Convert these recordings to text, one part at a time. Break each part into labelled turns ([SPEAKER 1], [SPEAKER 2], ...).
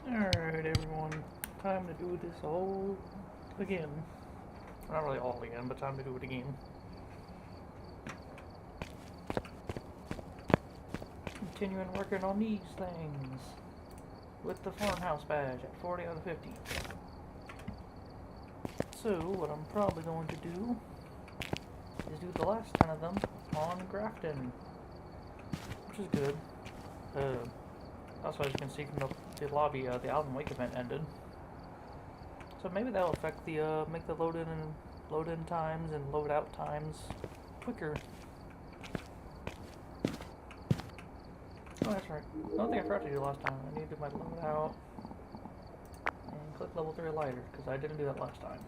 [SPEAKER 1] Alright everyone, time to do this all again. Well, not really all again, but time to do it again. Continuing working on these things with the farmhouse badge at 40 out of 50. So what I'm probably going to do is do the last 10 of them on Grafton, which is good. Also, as you can see from the lobby, the Alan Wake event ended. So maybe that'll affect the, make the load in times and load out times quicker. Oh, that's right. One thing I forgot to do last time, I need to do my load out and click level 3 lighter, because I didn't do that last time.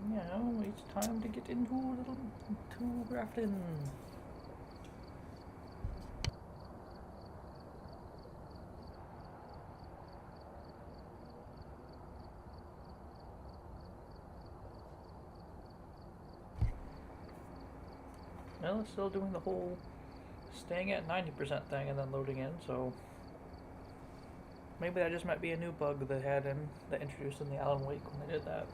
[SPEAKER 1] Now, it's time to get into Grafton. Well, it's still doing the whole staying at 90% thing and then loading in, so maybe that just might be a new bug that that introduced in the Alan Wake when they did that.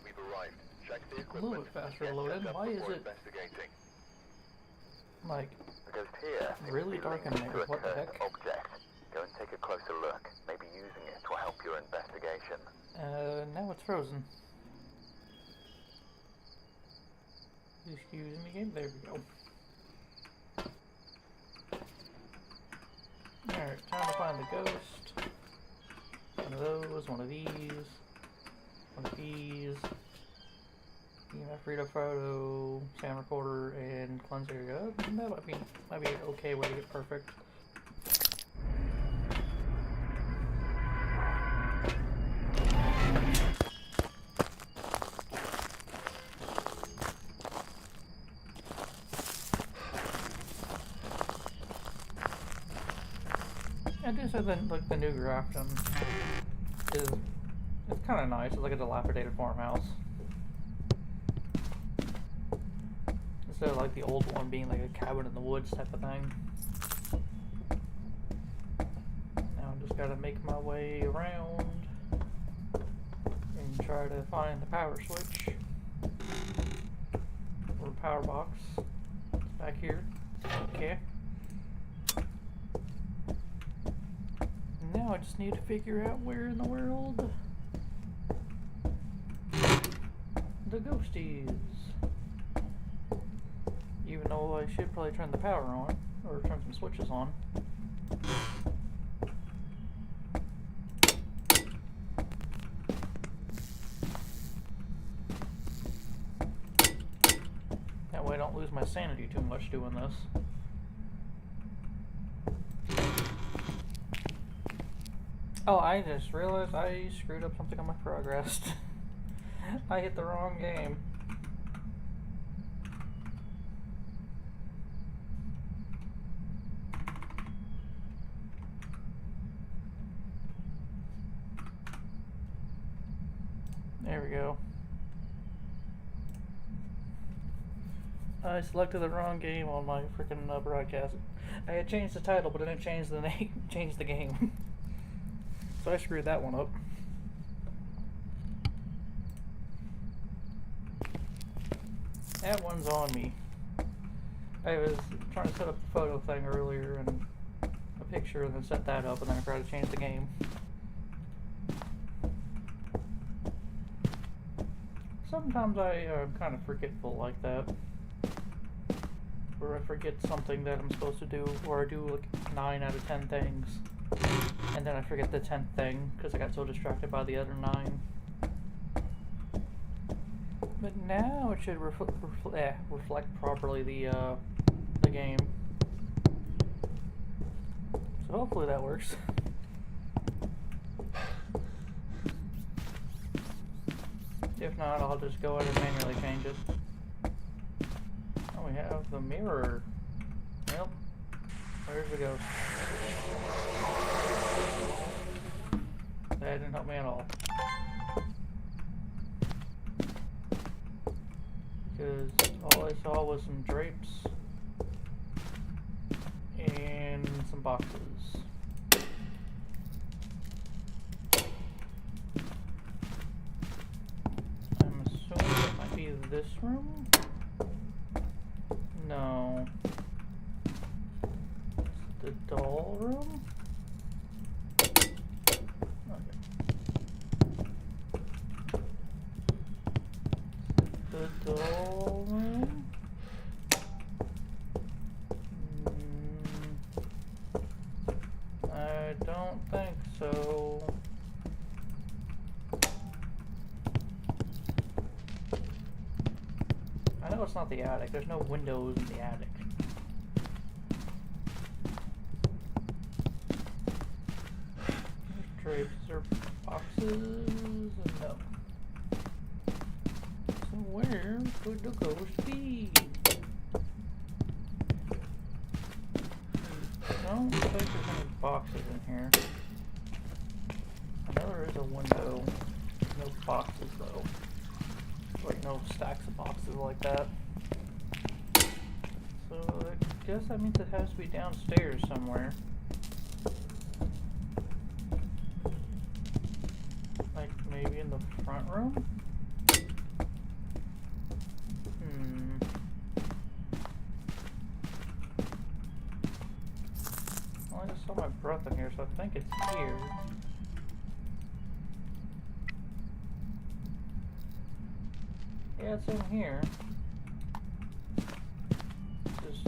[SPEAKER 2] We've arrived. Check the
[SPEAKER 1] A little bit faster to load in. Why is it like
[SPEAKER 2] because here
[SPEAKER 1] really dark in there? What the heck?
[SPEAKER 2] Object. Go and take a closer look. Maybe using it will help your investigation.
[SPEAKER 1] Now it's frozen. Excuse me, game. There we go. Alright, time to find the ghost. One of those, one of these, one of these. EMF reader photo, sound recorder, and cleanse area. That might be an okay way to get perfect. I do say that like the new Grafton is it's kind of nice. It's like a dilapidated farmhouse instead of like the old one being like a cabin in the woods type of thing. Now I just gotta make my way around and try to find the power switch or power box. It's back here. Okay. Now I just need to figure out where in the world the ghost is. Even though I should probably turn the power on, or turn some switches on. That way I don't lose my sanity too much doing this. Oh, I just realized I screwed up something on my progress. I hit the wrong game. There we go. I selected the wrong game on my freaking broadcast. I had changed the title, but I didn't change the name, change the game. So I screwed that one up. That one's on me. I was trying to set up the photo thing earlier and a picture and then set that up and then I tried to change the game. Sometimes I am kind of forgetful like that. Where I forget something that I'm supposed to do, or I do like 9 out of 10 things. And then I forget the 10th thing because I got so distracted by the other 9. But now it should reflect properly the game. So hopefully that works. If not, I'll just go ahead and manually change it. Oh, we have the mirror. Yep. There's the ghost. That didn't help me at all. because all I saw was some drapes and some boxes. I'm assuming it might be this room? No. It's the doll room? The doll room? I don't think so. I know it's not the attic. There's no windows in the attic. There's drapes or boxes? No. So where could the ghost be? I don't think there's any boxes in here. I know there is a window. No boxes though. Like no stacks of boxes like that. So I guess that means it has to be downstairs somewhere. Like maybe in the front room? Well, I just saw my breath in here, so I think it's here. Yeah, it's in here. Just,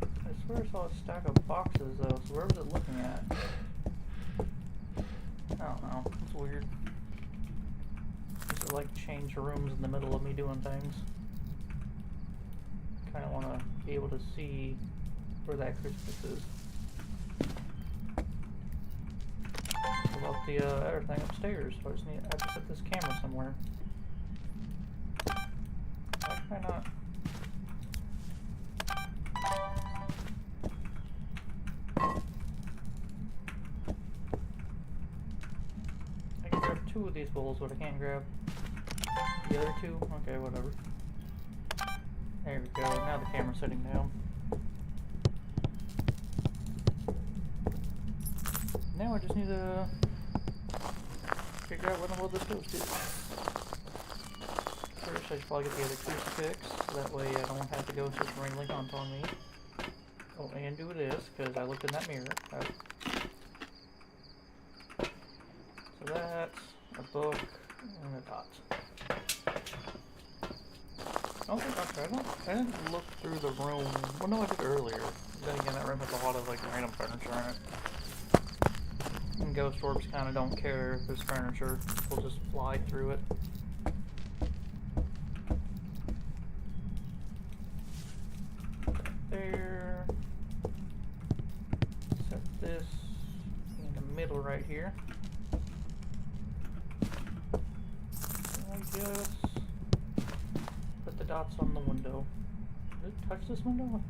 [SPEAKER 1] I swear I saw a stack of boxes though, so where was it looking at? I don't know, it's weird. Does it like change rooms in the middle of me doing things? Kinda wanna be able to see where that crucifix is. What about the other thing upstairs? So I just need to set this camera somewhere. Why can I not? I can grab 2 of these bowls, but I can't grab the other 2? Okay, whatever. There we go, now the camera's sitting down. Now I just need to figure out what in the world this ghost is. First, I should probably get the other crucifix, so that way I don't have the ghost just randomly hunt on me. Oh, and do this, because I looked in that mirror. So that's a book and a dot. I didn't look through the room. Well, no, I did earlier. Then again, that room has a lot of like random furniture in it. And ghost orbs kind of don't care if there's furniture. We'll just fly through it. There. Set this in the middle right here. I guess put the dots on the window. Did it touch this window?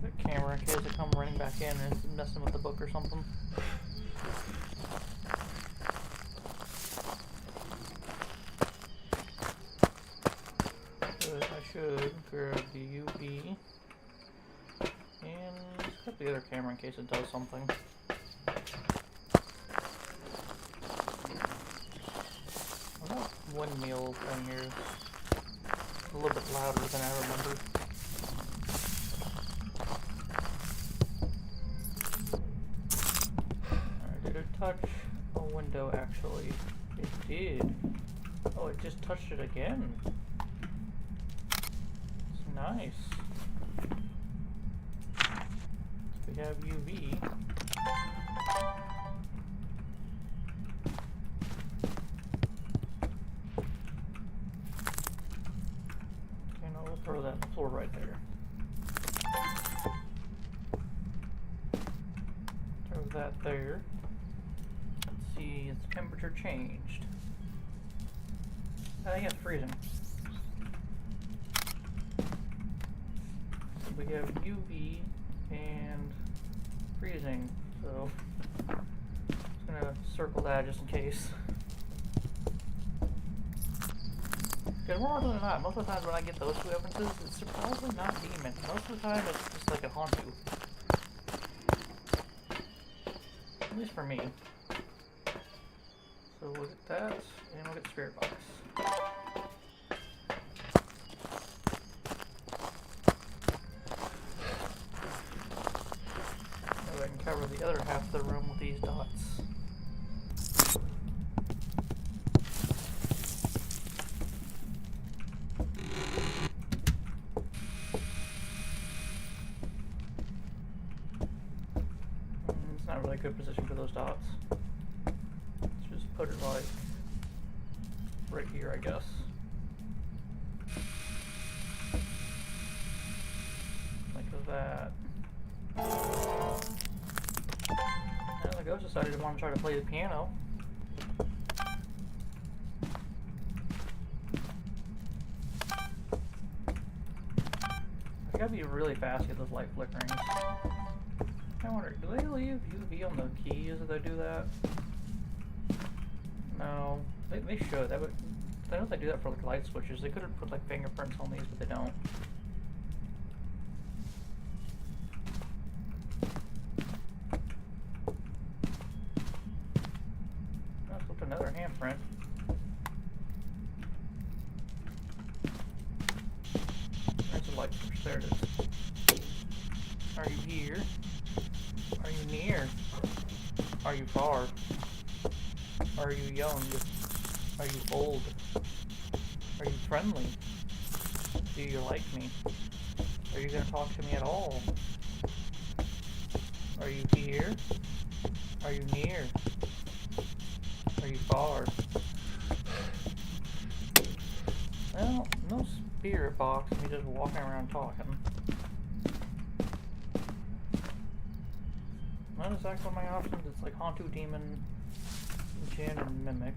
[SPEAKER 1] The camera in case it come running back in and it's messing with the book or something. I should grab the UV and set the other camera in case it does something. That windmill thing here is a little bit louder than I remember. Alright, did it touch a window actually? It did. Oh, it just touched it again. It's nice. So we have UV. And I'll throw that on the floor right there. Throw that there. Let's see, its temperature changed. I think it's freezing. So we have UV and freezing, so I'm just gonna circle that just in case. Because more often than not, most of the times when I get those two evidences, it's surprisingly not demons. Most of the time it's just like a Hantu. At least for me. So we'll get that, and we'll get the spirit box. Now I can cover the other half of the room with these dots. It's not really a good position for those dots. Let's just put it like right here, I guess. Like that. And the ghost decided to want to try to play the piano. I gotta be really fast to get those light flickerings. I wonder, do they leave UV on the keys if they do that? No, they should. That would. I know if they do that for like light switches. They could have put like fingerprints on these, but they don't. Let's look at another handprint. There's a light switch. There it is. Are you here? Are you near? Are you far? Are you young? Are you old? Are you friendly? Do you like me? Are you gonna talk to me at all? Are you here? Are you near? Are you far? Well, no spirit box, me just walking around talking. Not exactly my options, it's like Hantu, Demon, Jinn, and Mimic.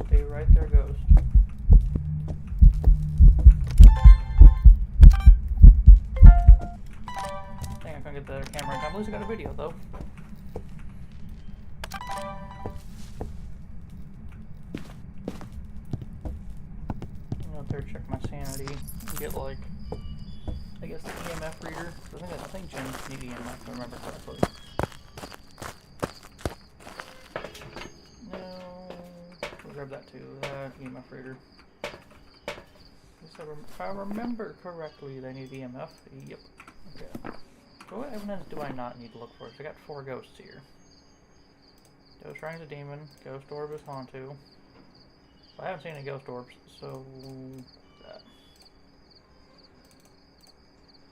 [SPEAKER 1] Stay right there, Ghost. I think I can get the camera in time. At least I got a video, though. Check my sanity and get like, I guess the EMF reader. I think Jim's need EMF if I remember correctly. No, we'll grab that too. EMF reader. If I remember correctly, they need EMF. Yep. Okay. So what evidence do I not need to look for? So I got 4 ghosts here. Ghost Ring's a demon. Ghost orb is Hantu. I haven't seen any ghost orbs, so that.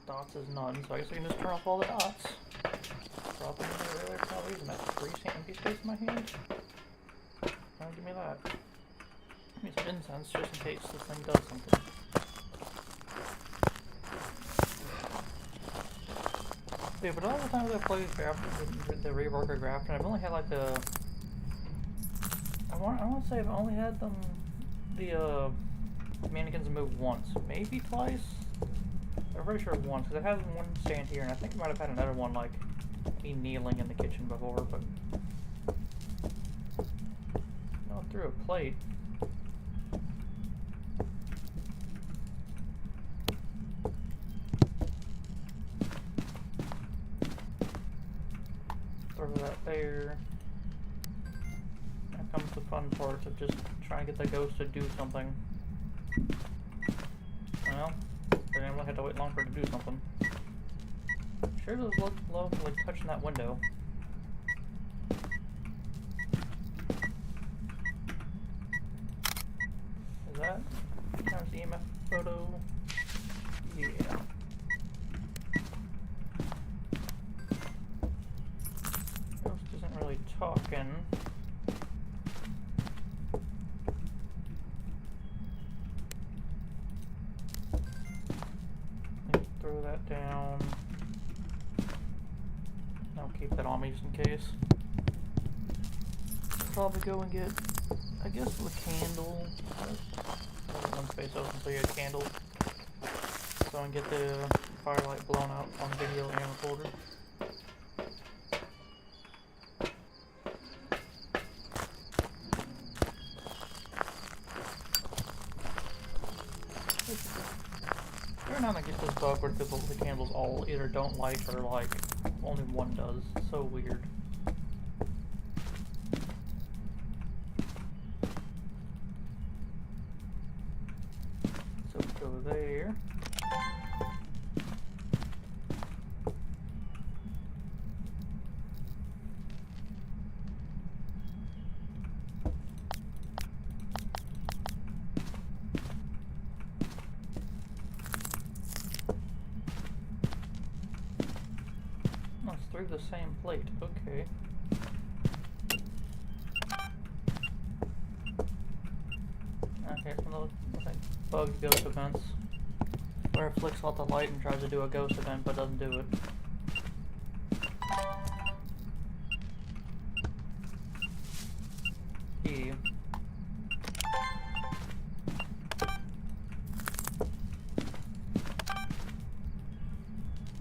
[SPEAKER 1] Dots is none, so I guess I can just turn off all the dots. Drop them in there earlier for no reason. That's 3 empty space in my hand. Oh, give me that. Give me some incense just in case this thing does something. Yeah, but all the times I've played the Reworker Grafton, I've only had like the. I want to say I've only had them, the mannequins move once, maybe twice. I'm pretty sure once, because I've had one stand here, and I think I might have had another one, like, me kneeling in the kitchen before, but not through a plate. Throw that there. Comes the fun part of just trying to get the ghost to do something. Well, they're gonna have to wait long for it to do something. Sure does look low, like touching that window. Is that counts the EMF photo? Yeah. Ghost isn't really talking. Throw that down. I'll keep that on me just in case. probably go and get, I guess, the candle. One space open so you have candles. So I can get the firelight blown out on video and recorder. Every now and then I get this bug where the candles all either don't light or like only one does. It's so weird. So go there. Through the same plate, okay. Okay, it's one of those bug ghost events where it flicks out the light and tries to do a ghost event but doesn't do it. Yeah.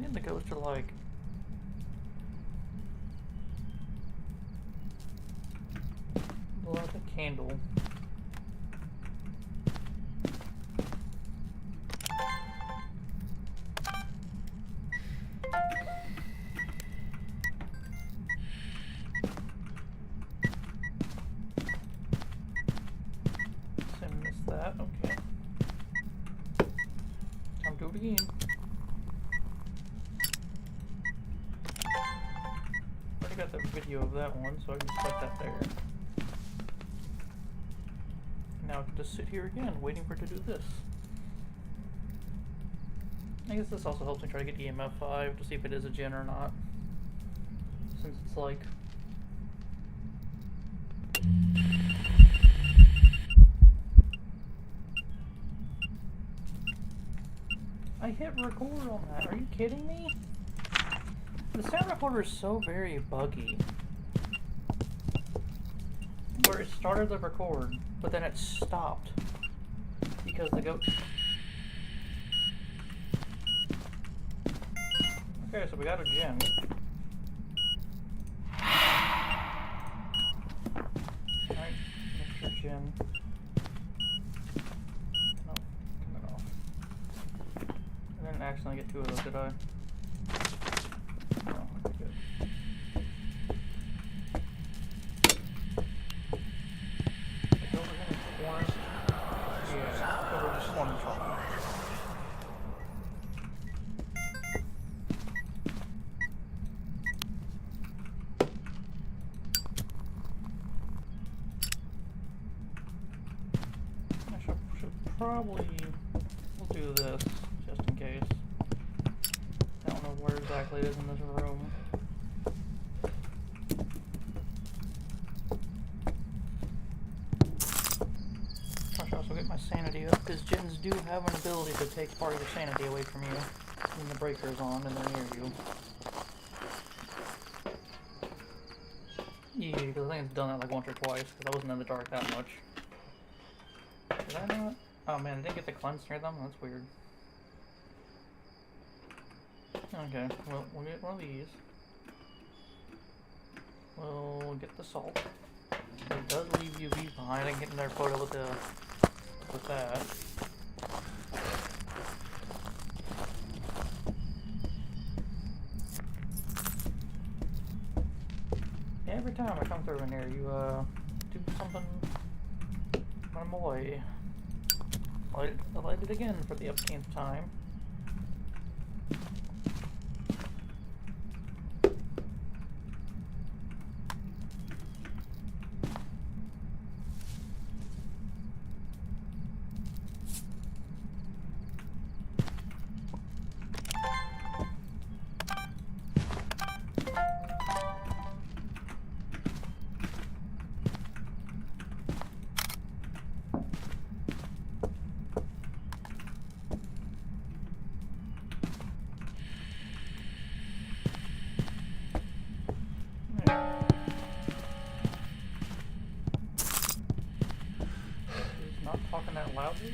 [SPEAKER 1] And the ghost are like blow out the candle. So missed that, okay. Time to do it again. Already got the video of that one, so I can just set that there. Now I can just sit here again, waiting for it to do this. I guess this also helps me try to get EMF 5 to see if it is a gen or not. Since it's like... I hit record on that, are you kidding me? The sound recorder is so very buggy. Where it started the record, but then it stopped because the goat. Okay, so we got a gen. Alright, extra gen. No, turn it off. I didn't accidentally get two of those, did I? No, okay, good. Probably we'll do this just in case. I don't know where exactly it is in this room. I should also get my sanity up because gens do have an ability to take part of your sanity away from you when the breaker is on and they're near you. Yeah, because I think it's done that like once or twice because I wasn't in the dark that much. Did I not? Oh man, I didn't get the cleanse near them? That's weird. Okay, well, we'll get one of these. We'll get the salt. It does leave UV behind. I can get another photo with that. Every time I come through in here, you do something on my way. I light it again for the upteenth time. not talking that loudly?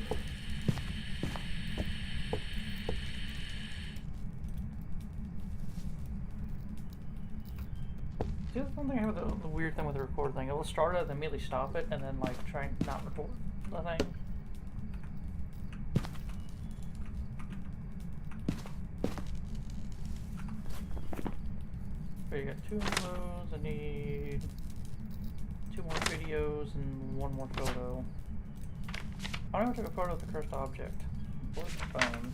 [SPEAKER 1] See, that's one thing I have the weird thing with the record thing. It will start it and immediately stop it and then like try and not record the thing. Okay, you got 2 of those. I need 2 more videos and 1 more photo. I don't know if I took a photo of the cursed object. Where's the bone?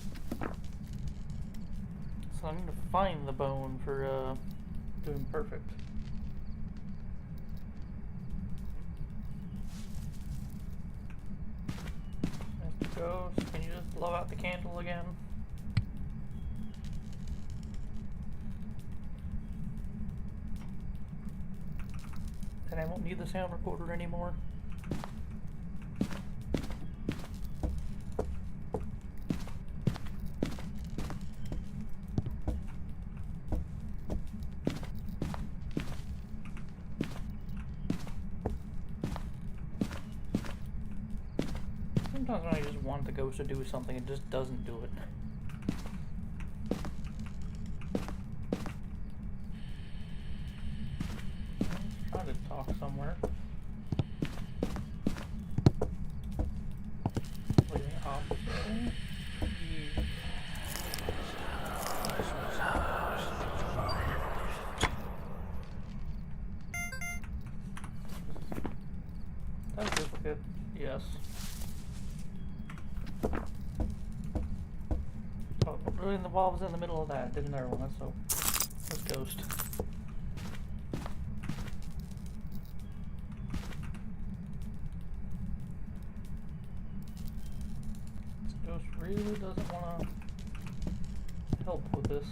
[SPEAKER 1] So I need to find the bone for doing perfect. Mr. Ghost, can you just blow out the candle again? Then I won't need the sound recorder anymore. Sometimes when I just want the ghost to do something, it just doesn't do it. Try to talk somewhere. Leaving opposite. That's duplicate. Yes. Oh, really, the wall was in the middle of that. Did another one. So let's ghost. Ghost really doesn't want to help with this.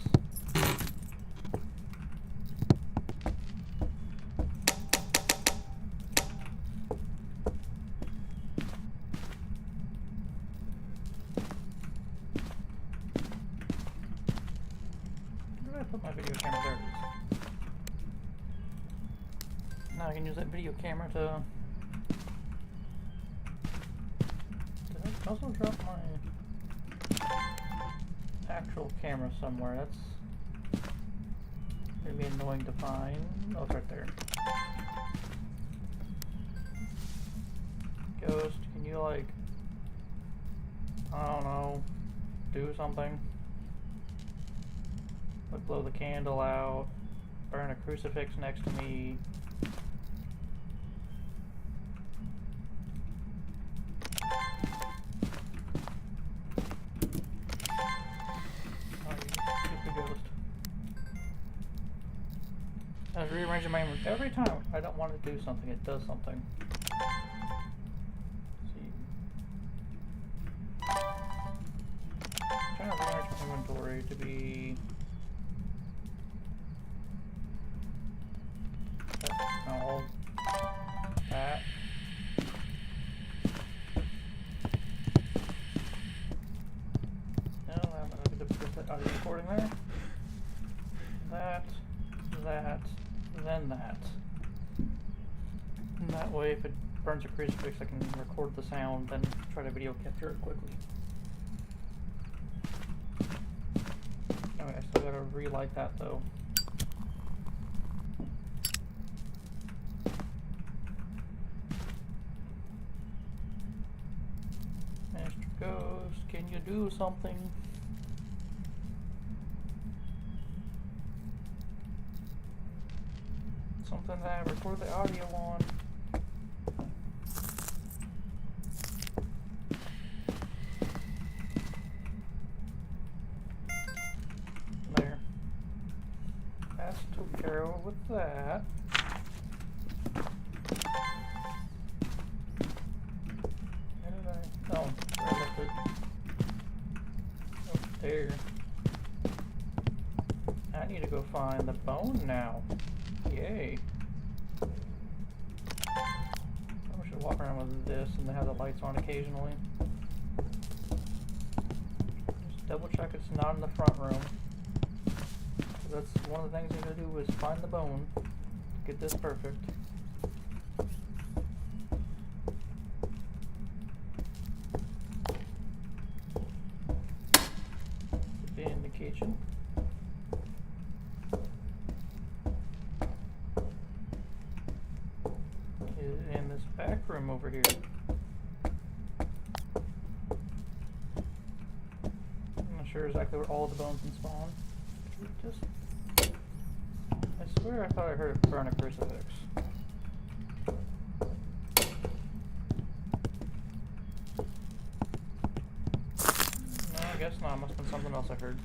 [SPEAKER 1] Where did I put my video camera? There it is. Now I can use that video camera to... Did I also drop my actual camera somewhere? That's gonna be annoying to find. Oh, it's right there. Ghost, can you like, I don't know, do something? Like blow the candle out, burn a crucifix next to me. I was rearranging my inventory. Every time I don't want to do something, it does something. See. I'm trying to rearrange my inventory to be... No. That. No, I'm going to put the audio recording there. That. Then that. And that way, if it burns a crucifix, I can record the sound, then try to video capture it quickly. Okay, I still gotta relight that though. Mr. Ghost, can you do something? Something that I record the audio on. There. That's took care of with that. Where did I? Oh, where I left it. Oh, there. I need to go find the bone now. Yay. I should walk around with this and have the lights on occasionally. Just double check it's not in the front room. So that's one of the things I'm going to do is find the bone. Get this perfect. is in this back room over here. I'm not sure exactly where all the bones can spawn. I swear I thought I heard it burn a crucifix. No, I guess not. It must have been something else I heard.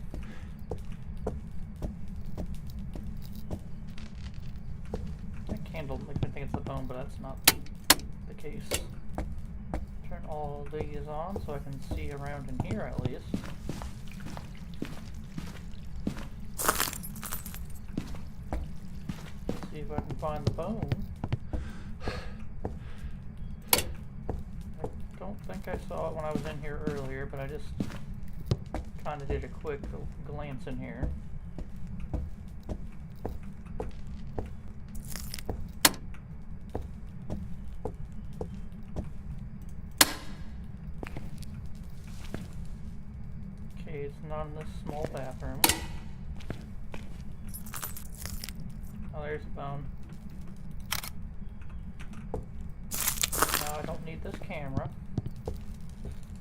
[SPEAKER 1] That candle makes me think it's the bone, but that's not the case. Turn all these on so I can see around in here at least. See if I can find the bone. I don't think I saw it when I was in here earlier, but I just kind of did a quick glance in here. Okay, it's not in this small bathroom. Oh, there's a bone. Now I don't need this camera.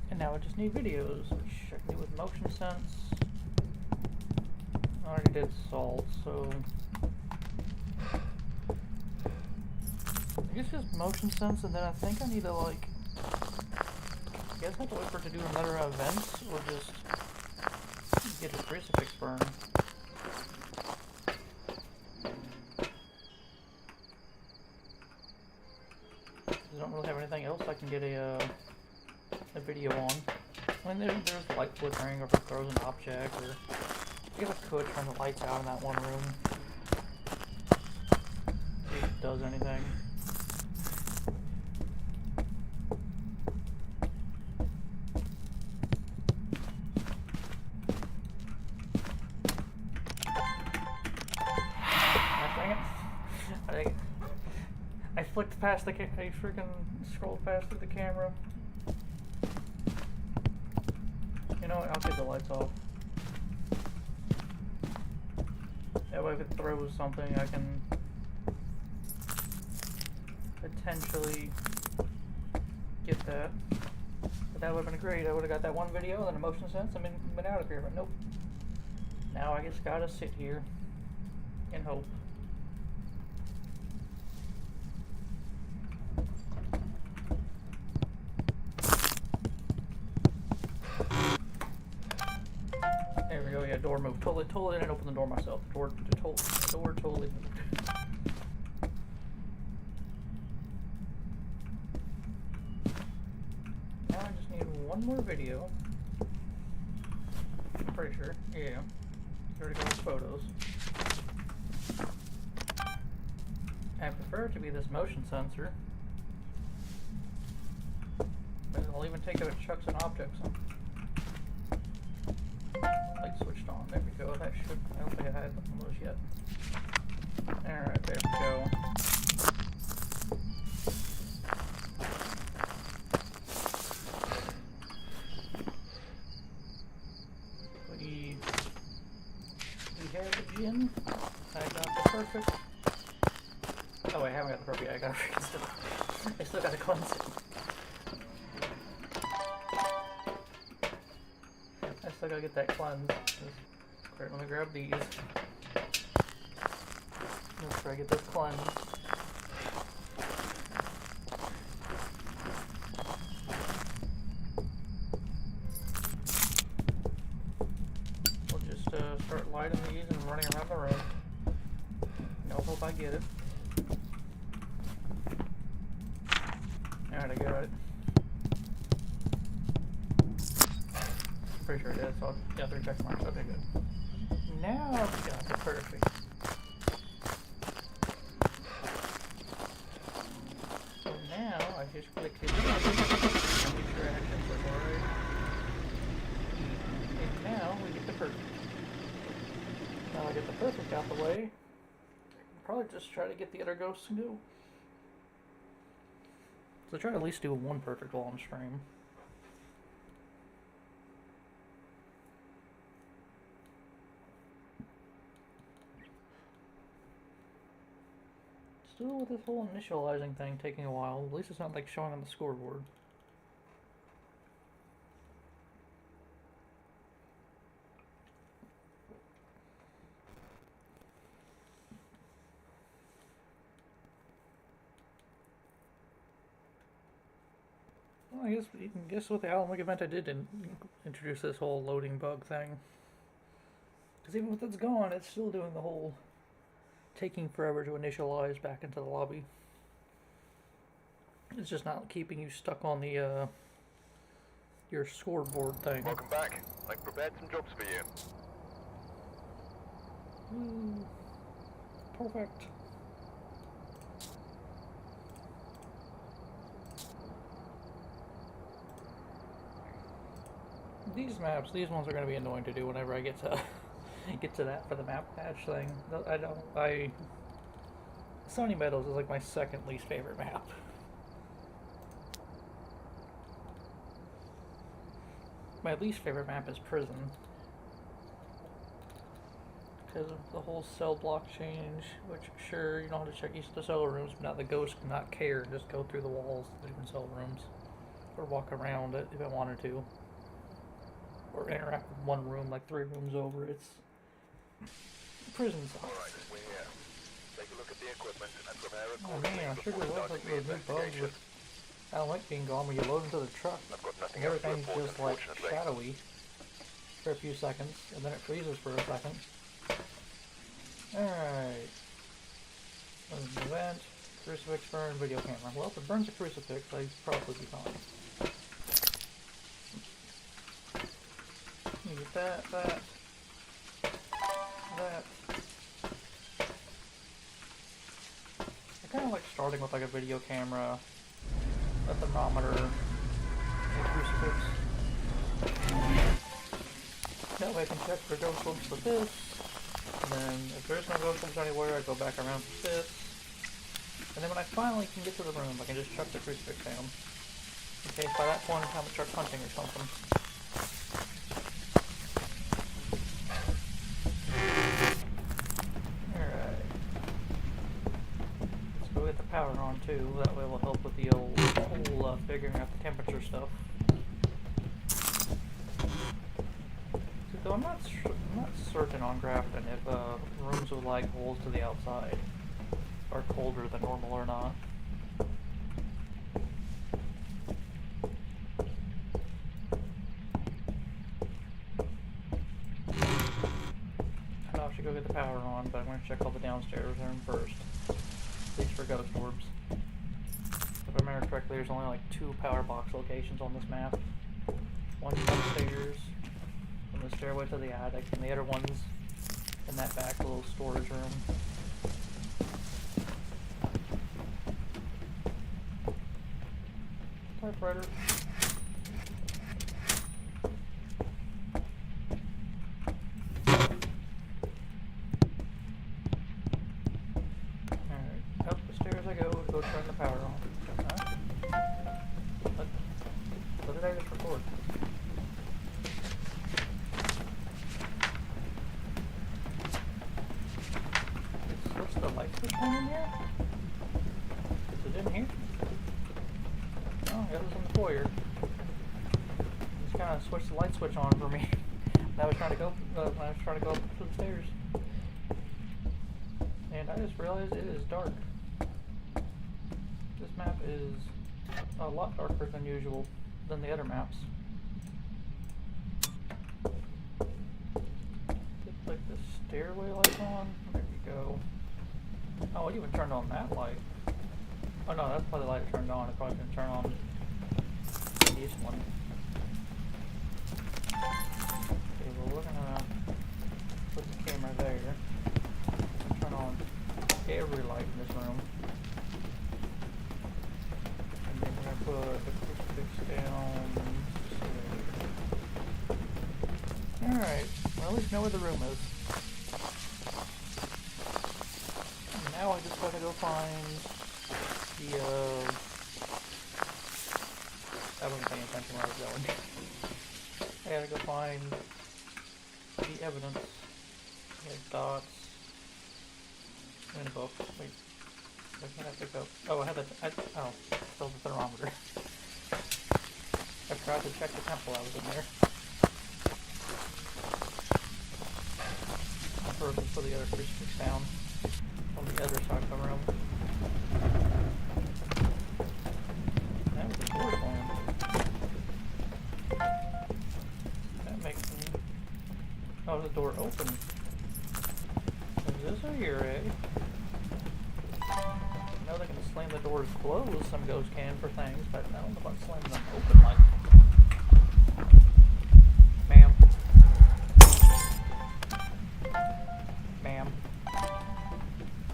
[SPEAKER 1] And now I just need videos, which I can do with motion sense. I already did salt, so I guess just motion sense, and then I think I need to, like, I guess I have to wait for it to do another event, or just get a crucifix burn. I don't really have anything else I can get a video on. I mean, there's light flickering, or if it throws an object, or I guess I could turn the lights out in that one room. See if it does anything. I flicked past the I freaking scrolled past the camera. You know what? I'll keep the lights off. That way if it throws something, I can potentially get that. But that would have been great. I would have got that one video and then a motion sense and been out of here, but nope. Now I just gotta sit here and hope. There we go, yeah, door moved. Totally didn't open the door myself. The door totally moved. Now I just need one more video. I'm pretty sure. Yeah. Here to go with photos. I prefer it to be this motion sensor. But I'll even take it if it chucks an object on. Light switched on. There we go. That should. I don't think I had one of those yet. Alright, there we go. We have the gin. I got the perfect. Oh, wait, I haven't got the perfect yet. I got freaking still. I still gotta cleanse it. I still gotta get that cleansed. Great, let me grab these. Make sure I get this cleansed. We'll just start lighting these and running around the room. No hope I get it. Alright, I got it. Pretty sure it is, so I'll get 3 check marks. Okay, good. Now I've got the perfect. So now I just click it. Make sure I have it alright. And now we get the perfect. Now I get the perfect out the way. I can probably just try to get the other ghosts and go. So try to at least do one perfect while on stream. Still with this whole initializing thing taking a while. At least it's not like showing on the scoreboard. Well, I guess with the Alan Wake event I did introduce this whole loading bug thing. Because even with it's gone, it's still doing the whole taking forever to initialize back into the lobby. It's just not keeping you stuck on the your scoreboard thing.
[SPEAKER 2] Welcome back. I've prepared some jobs for you.
[SPEAKER 1] Ooh, perfect. These maps, these ones are going to be annoying to do whenever I get to get to that for the map patch thing. Stony Meadows is like my second least favorite map. My least favorite map is Prison. Because of the whole cell block change, which sure, you don't have to check each of the cell rooms, but now the ghost cannot care, just go through the walls of the different cell rooms. Or walk around it if it wanted to. Or interact with one room like 3 rooms over. It's Prison sucks.
[SPEAKER 2] Alright, we're here. Take a look at the equipment and prepare
[SPEAKER 1] Oh
[SPEAKER 2] accordingly
[SPEAKER 1] man, I
[SPEAKER 2] before
[SPEAKER 1] sure was like
[SPEAKER 2] starting the
[SPEAKER 1] those new bugs
[SPEAKER 2] investigation.
[SPEAKER 1] with Alan Wake being gone when you load into the truck.
[SPEAKER 2] I've got nothing
[SPEAKER 1] And
[SPEAKER 2] else to
[SPEAKER 1] everything's
[SPEAKER 2] report,
[SPEAKER 1] just like
[SPEAKER 2] unfortunately.
[SPEAKER 1] shadowy for a few seconds, and then it freezes for a second. Alright. Event, crucifix burn, video camera. Well, if it burns a crucifix, I'd probably be fine. You get that. I kind of like starting with like a video camera, a thermometer, and a crucifix. That way I can check for ghost orbs with this, and then if there's no ghost orbs anywhere, I go back around with this, and then when I finally can get to the room, I can just chuck the crucifix down. In case by that point I'm start hunting or something. Alright. Let's go get the power on too, that way will help with the whole figuring out the temperature stuff. Though I'm not certain on Grafton if rooms with like holes to the outside are colder than normal or not. I know I should go get the power on, but I'm going to check all the downstairs room first. At least for ghost orbs. If I remember correctly, there's only like 2 power box locations on this map. One's upstairs, from the stairway to the attic, and the other one's in that back little storage room. Typewriter. Alright, up the stairs I go turn the power on. Huh? What did I just record? What's the light switch on in here? Is it in here? Oh, it was in the foyer. Just kind of switched the light switch on for me. When I was trying to go up to the stairs. And I just realized it is dark. This map is a lot darker than usual than the other maps. Just like the stairway light on. There you go. Oh, it even turned on that light. Oh no, that's why the light turned on. It probably didn't turn on this one. Okay, well we're gonna put the camera there. Turn on every light in this room. And then we're gonna put the crucifix down. Alright, well at least know where the room is. And now I just gotta go find the I wasn't paying attention where I was going. I gotta go find the evidence. Like dots. And book. Wait. What can I pick up? Oh, I had the. Oh, still the thermometer. I forgot to check the temple I was in there. I'll first put the other crucifix down on the other side of the room. That was the door slam. That makes me. Oh, the door open. Is this a Euro? I know they can slam the doors closed, some ghosts can for things, but I don't know about slamming them open like. Ma'am. Ma'am.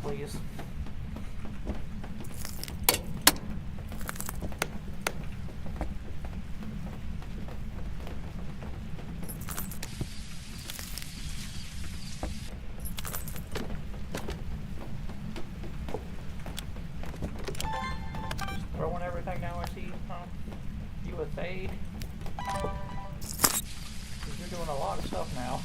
[SPEAKER 1] Please. Throwing everything now I see, you with aid. You're doing a lot of stuff now.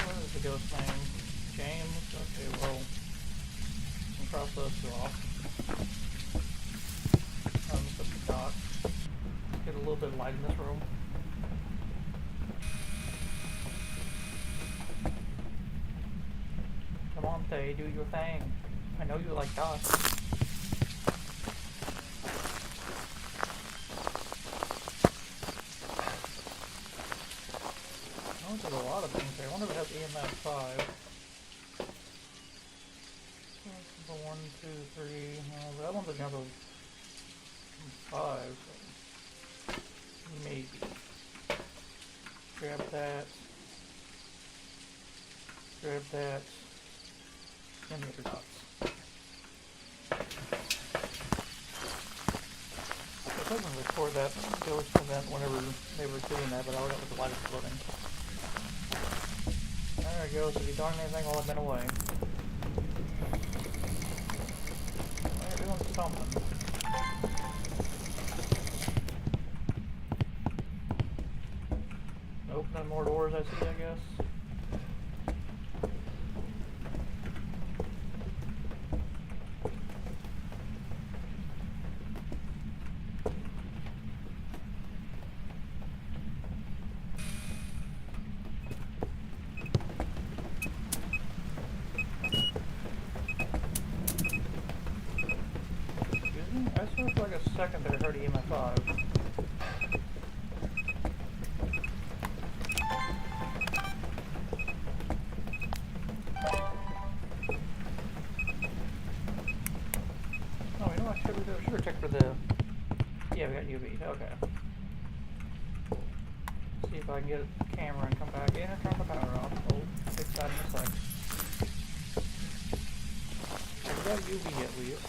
[SPEAKER 1] What is the ghost name? James? Okay, well, I'll cross those two off. Just up the dot. Get a little bit of light in this room. Come on, Thay, do your thing. I know you like dots. Oh, there's a lot of things here. I wonder if it has EMF 5. 1, 2, 3. Well, that one's another 5. So maybe. Grab that. Grab that. And the other dots. It doesn't record that ghost event whenever they were doing that, but I got with the light exploding. There it goes. Have you done anything while I've been away? Well, you're doing something. Opening more doors, I see, I guess. I swear for like a second there I heard EMF 5. Oh, you know what should we do? Should we check for the... Yeah, we got UV. Okay. See if I can get a camera and come back in and turn the power off. Oh, fix that in a sec. We got UV at least.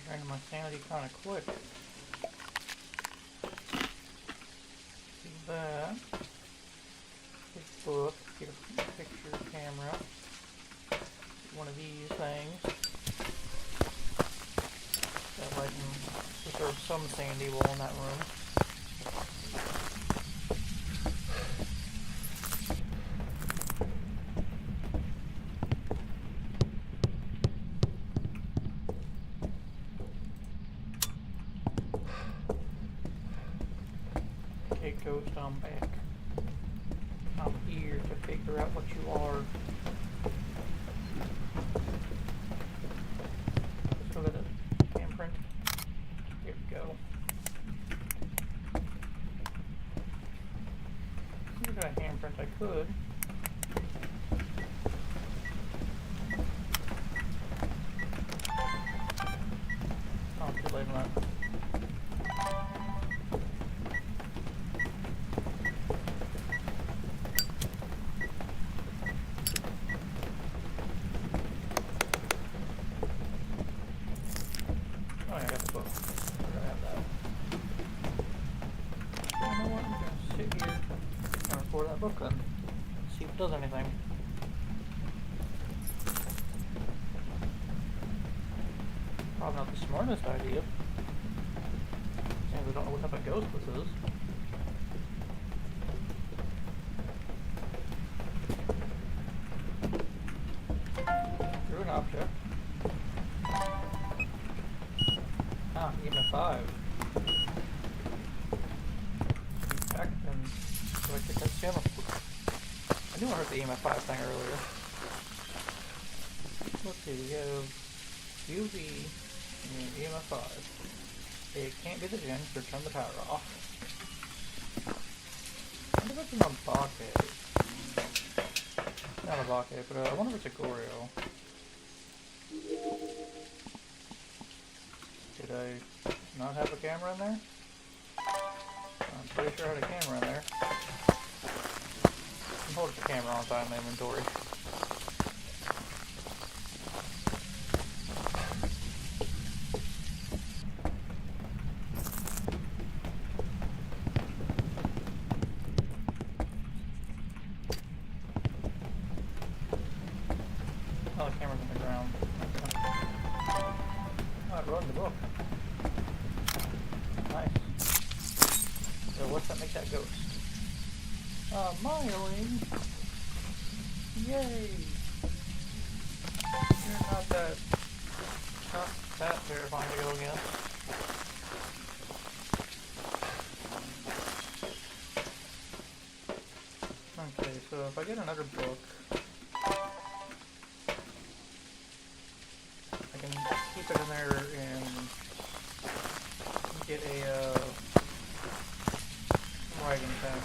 [SPEAKER 1] Draining my sanity kind of quick. Do that. Big book. Get a picture camera. One of these things. That light can preserve some sanity while in that room. Ghost, I'm back. I'm here to figure out what you are. Let's look at the handprint. Here we go. Look at a handprint I could. Oh, too late on that. Oh, yeah, I got the book. I'm gonna have that. You know what? I'm gonna sit here and record that book then. See if it does anything. Probably not the smartest idea. Seems really don't know what type of ghost this is. Through an object. Ah, EMF 5. Back and so I check that channel. I knew I heard the EMF 5 thing earlier. Let's see, we have UV and EMF 5. It can't be the gen, so turn the power off. I wonder if it's an Abake. Not a Abake, but I wonder if it's a Goryo. Did I not have a camera in there? I'm pretty sure I had a camera in there. I'm holding the camera on time in the inventory. Oh, the camera's on the ground. Okay. Oh, I wrote the book. Nice. So what's that make that ghost? Smiling! Yay! You're not that terrifying to go against. Okay, so if I get another book, I can keep it in there and get a writing pen.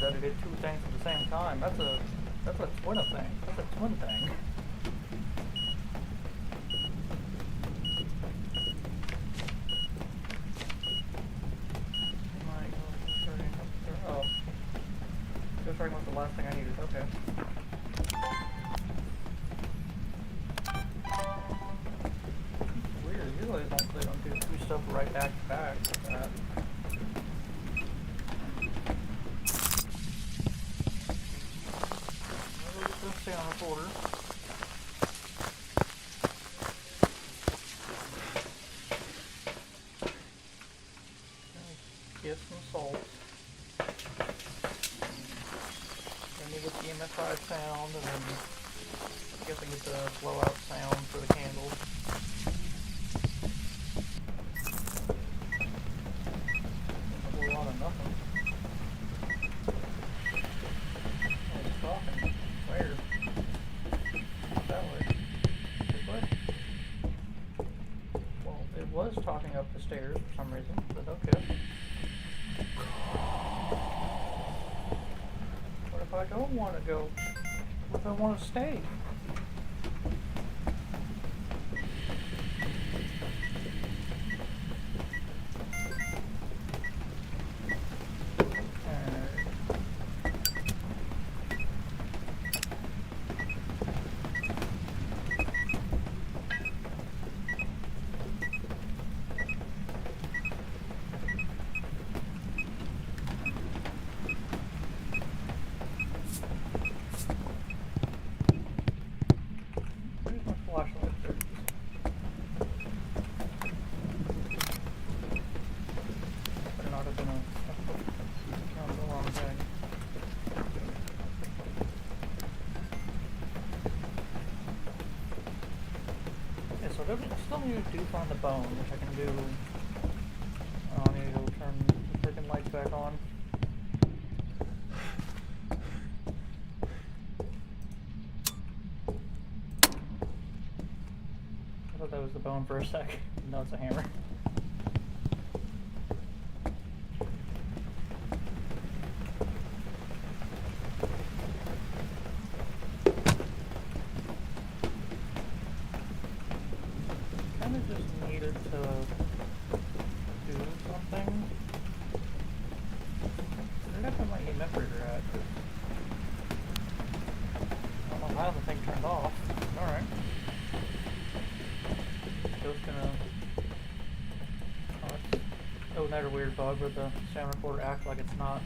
[SPEAKER 1] That I did two things at the same time. That's a twin thing. That's a twin thing. Oh. Just writing was the last thing I needed. Okay. Weird. Usually they don't do two stuff right back to back like that. Stay on the border. Get some salt. Then you get the EMF 5 sound, and then I guess I get the blowout sound for the candle. A whole lot of nothing. Oh, it's talking. Where? That way. This way? Well, it was talking up the stairs for some reason, but okay. What if I don't want to go? What if I want to stay? Flashlight there. Better not have been a long thing. Yeah, so I still need to find the bone, which I can do. I need to go turn the freaking lights back on. I thought that was the bone for a sec. No, it's a hammer. Kinda just needed to do something. Where did I put my EMF reader at? I don't know how the thing turned off. Alright. ghost gonna... Oh, another weird bug where the sound recorder acts like it's not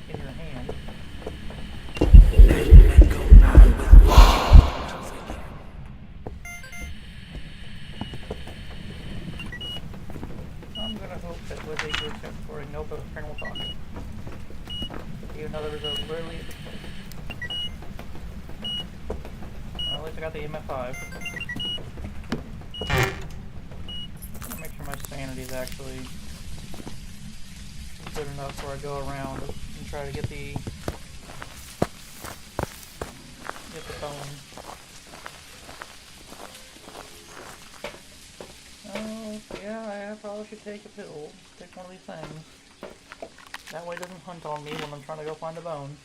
[SPEAKER 1] in your hand. I'm gonna hope that with a good sound recording, no friend will talk. Even though there was a literally... Well, at least I got the MF5. Make sure my sanity is actually good enough where I go around and try to get the bone. Oh, yeah, I probably should take a pill. Take one of these things. That way it doesn't hunt on me when I'm trying to go find a bone.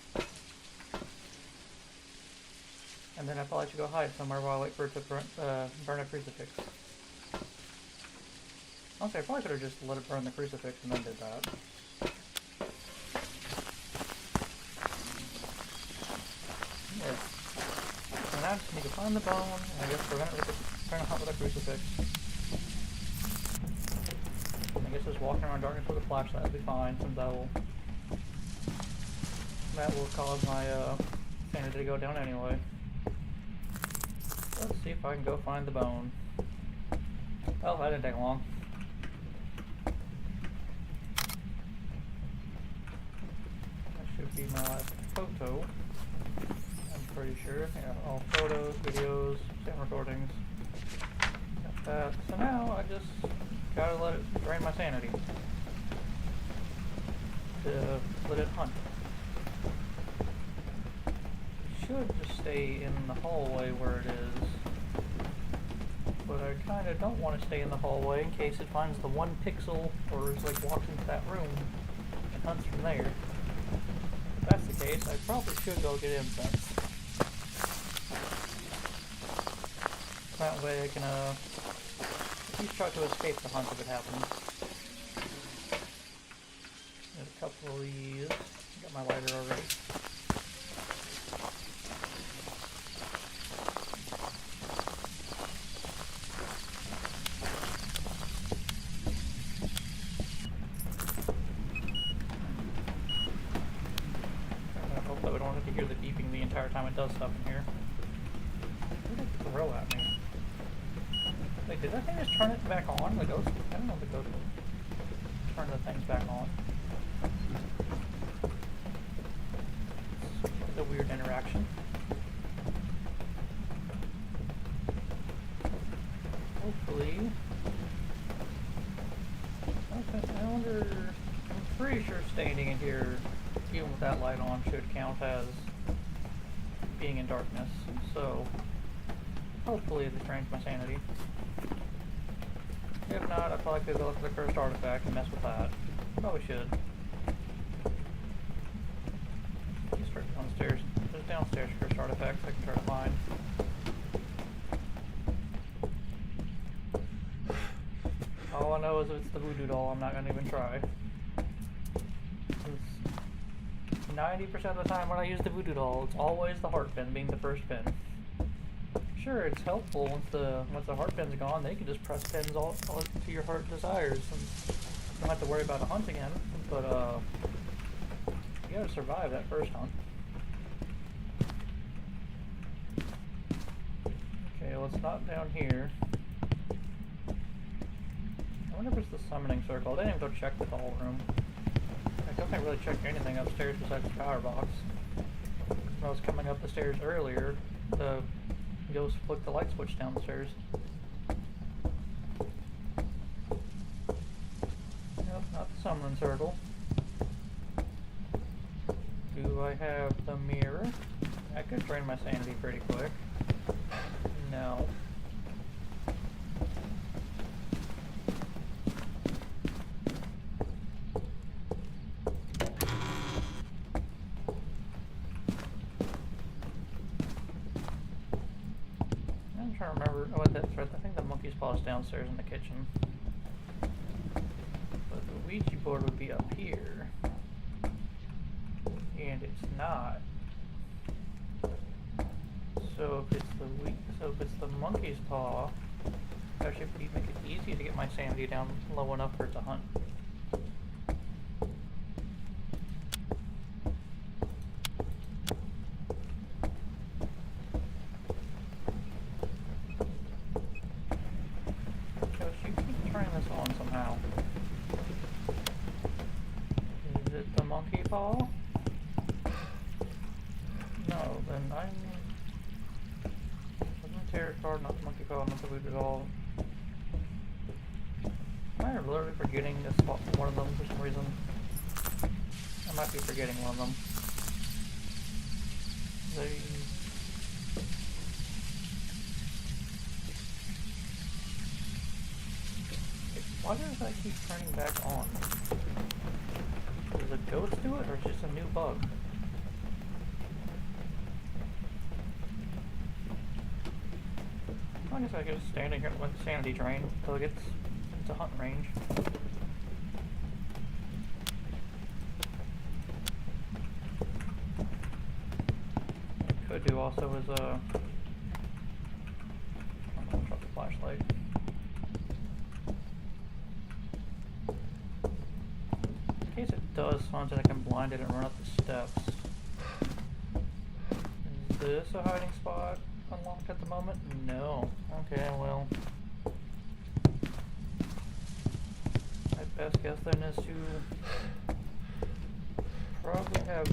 [SPEAKER 1] And then I probably should go hide somewhere while I wait for it to burn a crucifix. Honestly, I probably could have just let it burn the crucifix and then did that. Yes. So now I just need to find the bone, and I guess prevent it with trying to hunt with a crucifix. And I guess just walking around darkness with a flashlight will be fine, since that will cause my sanity to go down anyway. Let's see if I can go find the bone. Well, that didn't take long. That should be my last photo. I'm pretty sure. Yeah, all photos, videos, sound recordings. Got that. So now I just gotta let it drain my sanity. To let it hunt. Should just stay in the hallway where it is, but I kind of don't want to stay in the hallway in case it finds the one pixel or is like walks into that room and hunts from there. If that's the case, I probably should go get incense. That way I can at least try to escape the hunt if it happens. There's a couple of these. Got my lighter already. Time it does stuff in here. Where did it throw at me? Wait, did that thing just turn it back on? The ghost? I don't know if the ghost will turn the things back on. It's a weird interaction. Hopefully. Okay, I wonder. I'm pretty sure standing in here, even with that light on, should count as being in darkness, so hopefully it drains my sanity. If not, I probably could go look for the cursed artifact and mess with that. Probably should. You start downstairs. There's downstairs cursed artifacts I can try to find. All I know is if it's the voodoo doll, I'm not gonna even try. 90% of the time when I use the voodoo doll, it's always the heart pin being the first pin. Sure, it's helpful once the heart pin's gone, they can just press pins all to your heart desires, and you don't have to worry about a hunt again. But you gotta survive that first hunt. Okay, well it's not down here. I wonder if it's the summoning circle. I didn't even go check the doll room. I can't really check anything upstairs besides the power box. When I was coming up the stairs earlier, the ghost flicked the light switch downstairs. Nope, not the summoning circle. Do I have the mirror? I could drain my sanity pretty quick. No. I'm trying to remember. Oh, that's right. I think the monkey's paw is downstairs in the kitchen. But the Ouija board would be up here. And it's not. So if it's the monkey's paw, I actually make it easy to get my sanity down low enough for it to hunt. Gosh, you keep turning this on somehow. Is it the monkey paw? No, then I'm... Wasn't tarot card, not the monkey paw, not the boot at all. Am I literally forgetting to swap one of them for some reason? I might be forgetting one of them. Why does that keep turning back on? Does a ghost do it, or is it just a new bug? I guess I could just stand in here and let the sanity drain until it gets into hunt range. What I could do also is I'm gonna drop the flashlight. In case it does something, I can blind it and run up the steps. Is this a hiding spot unlocked at the moment? No. Okay, well. My best guess then is to probably have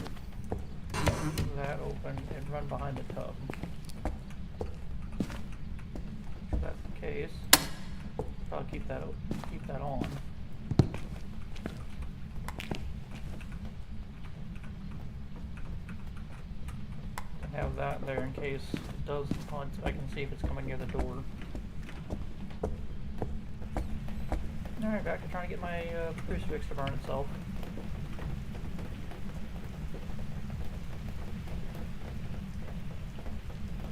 [SPEAKER 1] that open and run behind the tub. If that's the case, probably keep that on. Have that there in case it does hunt. I can see if it's coming near the door. Alright, back to trying to get my crucifix to burn itself.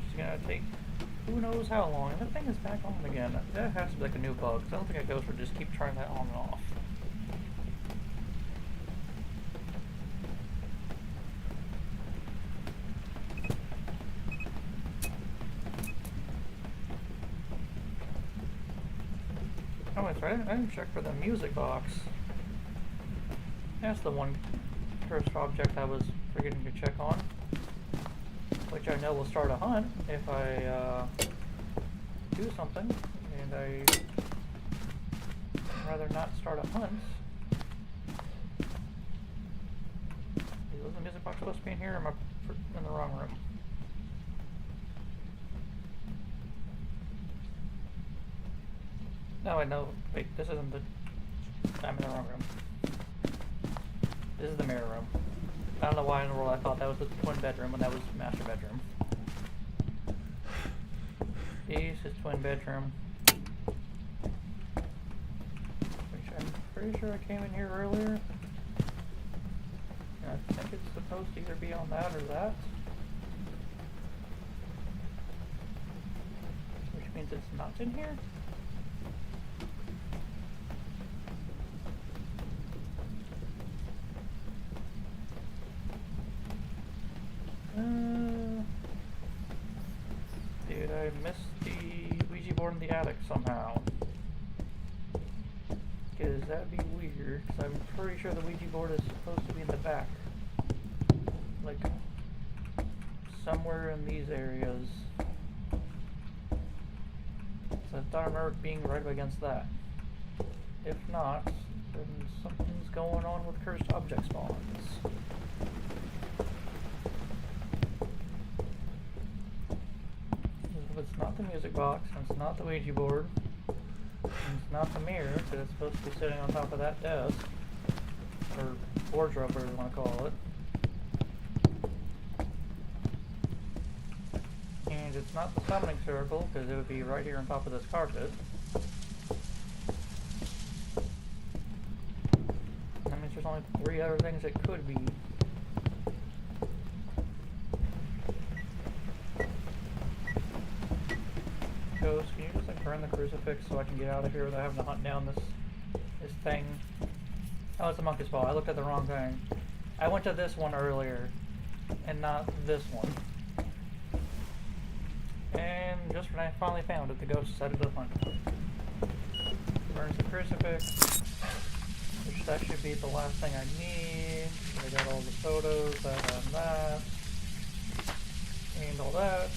[SPEAKER 1] It's gonna take who knows how long. And that thing is back on again. That has to be like a new bug. I don't think a ghost would just keep turning that on and off. Oh, that's right. I didn't check for the music box. That's the one cursed object I was forgetting to check on. Which I know will start a hunt if I do something. And I'd rather not start a hunt. Is the music box supposed to be in here, or am I in the wrong room? No, I know. Wait, this isn't the... I'm in the wrong room. This is the mirror room. I don't know why in the world I thought that was the twin bedroom when that was the master bedroom. This is twin bedroom. Which I'm pretty sure I came in here earlier. And I think it's supposed to either be on that or that. Which means it's not in here? Did I miss the Ouija board in the attic somehow? Because that'd be weird, because I'm pretty sure the Ouija board is supposed to be in the back. Like, somewhere in these areas. So I thought I remember being right up against that. If not, then something's going on with cursed object spawns. If it's not the music box, and it's not the Ouija board, and it's not the mirror, because it's supposed to be sitting on top of that desk, or wardrobe, whatever you want to call it. And it's not the summoning circle, because it would be right here on top of this carpet. That means there's only 3 other things it could be. Ghost, can you just like burn the crucifix so I can get out of here without having to hunt down this thing? Oh, it's a monkey's paw. I looked at the wrong thing. I went to this one earlier, and not this one. And just when I finally found it, the ghost decided to hunt. Burns the crucifix. Which that should be the last thing I need. I got all the photos, that and that. And all that.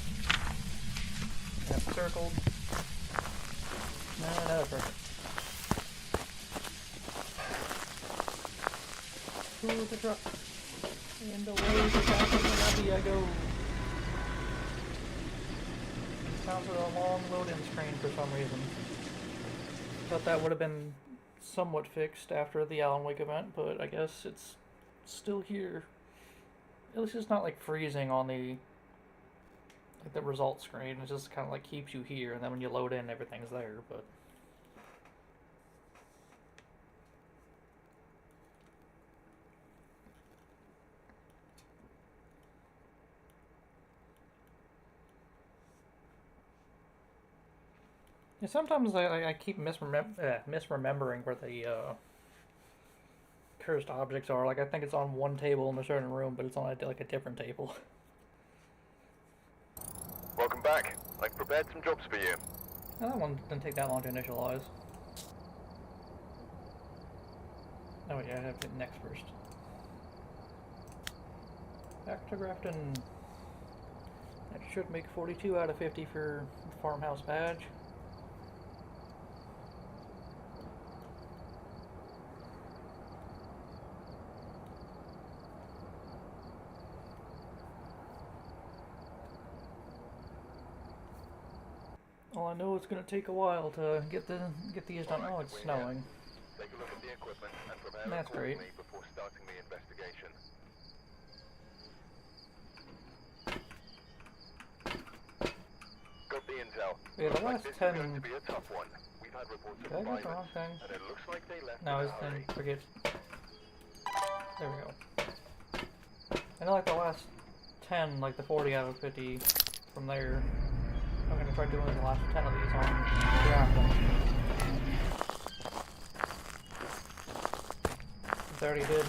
[SPEAKER 1] Got circled. No, perfect. To the truck. And away to California I go. Sounds like a long load-in screen for some reason. Thought that would have been somewhat fixed after the Alan Wake event, but I guess it's still here. At least it's not like freezing on the result screen. It just kind of like keeps you here, and then when you load in, everything's there. But yeah, sometimes I keep misremembering where the cursed objects are. Like I think it's on one table in a certain room, but it's on like a different table.
[SPEAKER 2] Welcome back. I've prepared some jobs for you.
[SPEAKER 1] Now, that one didn't take that long to initialize. Oh yeah, I have to hit next first. Back to Grafton. That should make 42 out of 50 for the farmhouse badge. Well, I know it's going to take a while to get these done. Oh, it's snowing.
[SPEAKER 2] Take a look at the equipment and prepare
[SPEAKER 1] That's great.
[SPEAKER 2] before starting the investigation. Got the intel.
[SPEAKER 1] Yeah, the last
[SPEAKER 2] This is
[SPEAKER 1] 10...
[SPEAKER 2] going to be a tough one. We've had reports
[SPEAKER 1] Did I
[SPEAKER 2] of
[SPEAKER 1] get the wrong
[SPEAKER 2] violence,
[SPEAKER 1] thing?
[SPEAKER 2] and it looks like they left
[SPEAKER 1] No,
[SPEAKER 2] in
[SPEAKER 1] it's
[SPEAKER 2] a hurry.
[SPEAKER 1] then forget. There we go. I know like the last 10, like the 40 out of 50 from there. I'm gonna try doing the last 10 of these on Grafton. Since I already did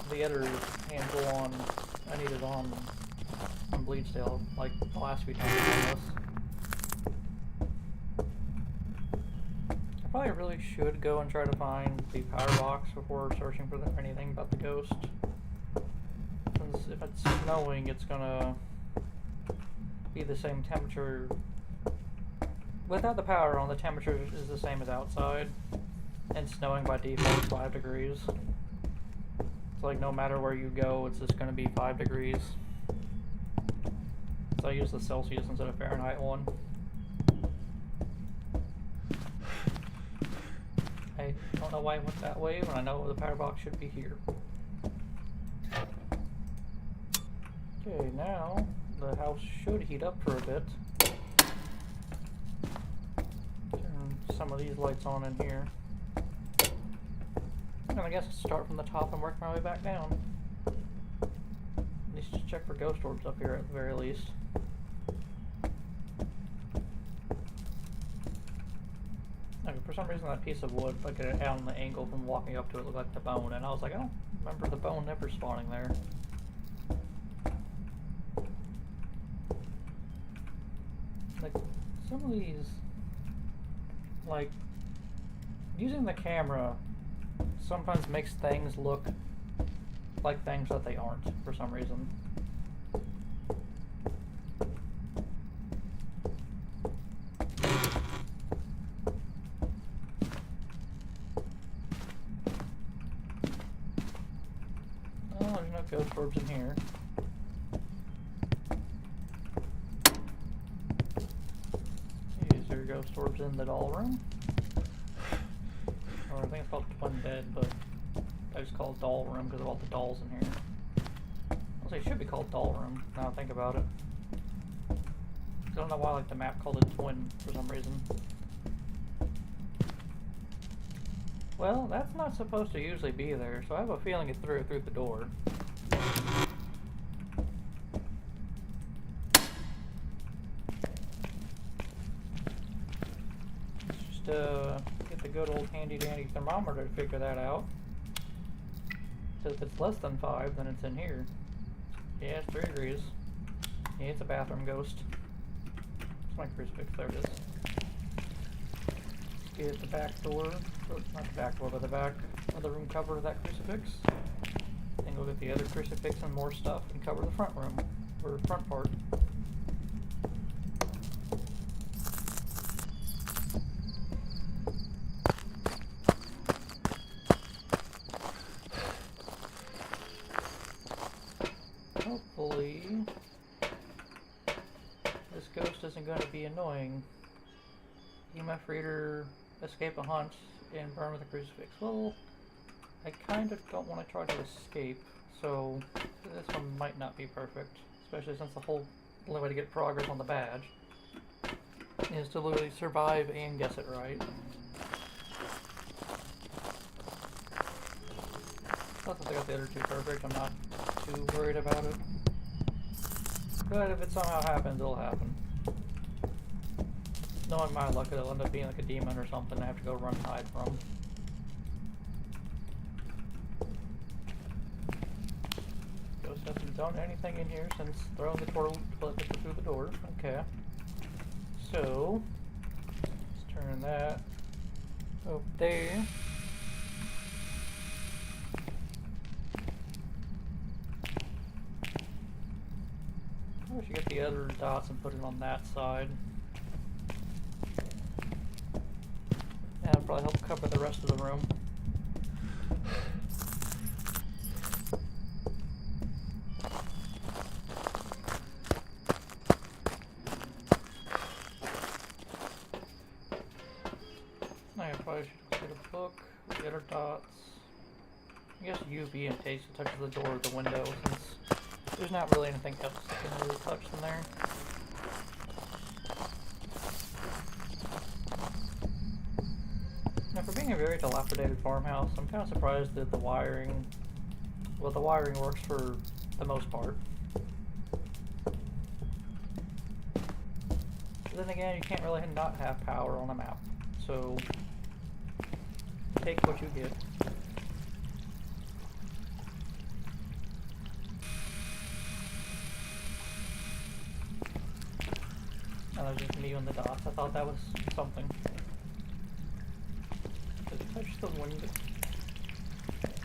[SPEAKER 1] the editor's handful on, I needed on Bleedstale, like the last few times on this. I probably really should go and try to find the power box before searching for anything about the ghost. Since if it's snowing, it's gonna be the same temperature. Without the power on, the temperature is the same as outside, and snowing by default is 5 degrees. It's like no matter where you go, it's just going to be 5 degrees. So I use the Celsius instead of Fahrenheit one. I don't know why I went that way when I know the power box should be here. Okay, now the house should heat up for a bit. Turn some of these lights on in here. And I guess I'll start from the top and work my way back down. At least just check for ghost orbs up here at the very least. Okay, for some reason that piece of wood, like out on the angle from walking up to it, looked like the bone, and I was like, I don't remember the bone ever spawning there. Like, some of these, like, using the camera sometimes makes things look like things that they aren't, for some reason. Oh, there's no ghost orbs in here. These are ghost orbs in the doll room. Or I think it's called Twin Bed, but I just call it doll room because of all the dolls in here. I'll say it should be called doll room, now I think about it. I don't know why like the map called it twin for some reason. Well, that's not supposed to usually be there, so I have a feeling it threw it through the door. Let's just get the good old handy dandy thermometer to figure that out. So if it's less than 5, then it's in here. Yeah, it's 3 degrees. Yeah, it's a bathroom ghost. It's my crucifix, there it is. get the back door, or not the back door, but the back of the room cover of that crucifix. Then go get the other crucifix and more stuff and cover the front room, or front part. Hopefully, this ghost isn't going to be annoying. EMF reader, escape a hunt, and burn with a crucifix. Well, I kind of don't want to try to escape, so this one might not be perfect, especially since the only way to get progress on the badge is to literally survive and guess it right. Not that I got the other two perfect, I'm not too worried about it. But if it somehow happens, it'll happen. Knowing my luck, it'll end up being like a demon or something I have to go run and hide from. Ghost hasn't done anything in here since throwing the toilet paper through the door. Okay. So, let's turn that up there. I should get the other dots and put it on that side. That'll probably help cover the rest of the room. I probably should get a book, the other dots. I guess UV in case it touches the door or the window, since there's not really anything else that can really touch in there. Now, for being a very dilapidated farmhouse, I'm kind of surprised that the wiring works for the most part. But then again, you can't really not have power on a map, so take what you get. Oh, that was just me on the dots. I thought that was something. Does it touch the window?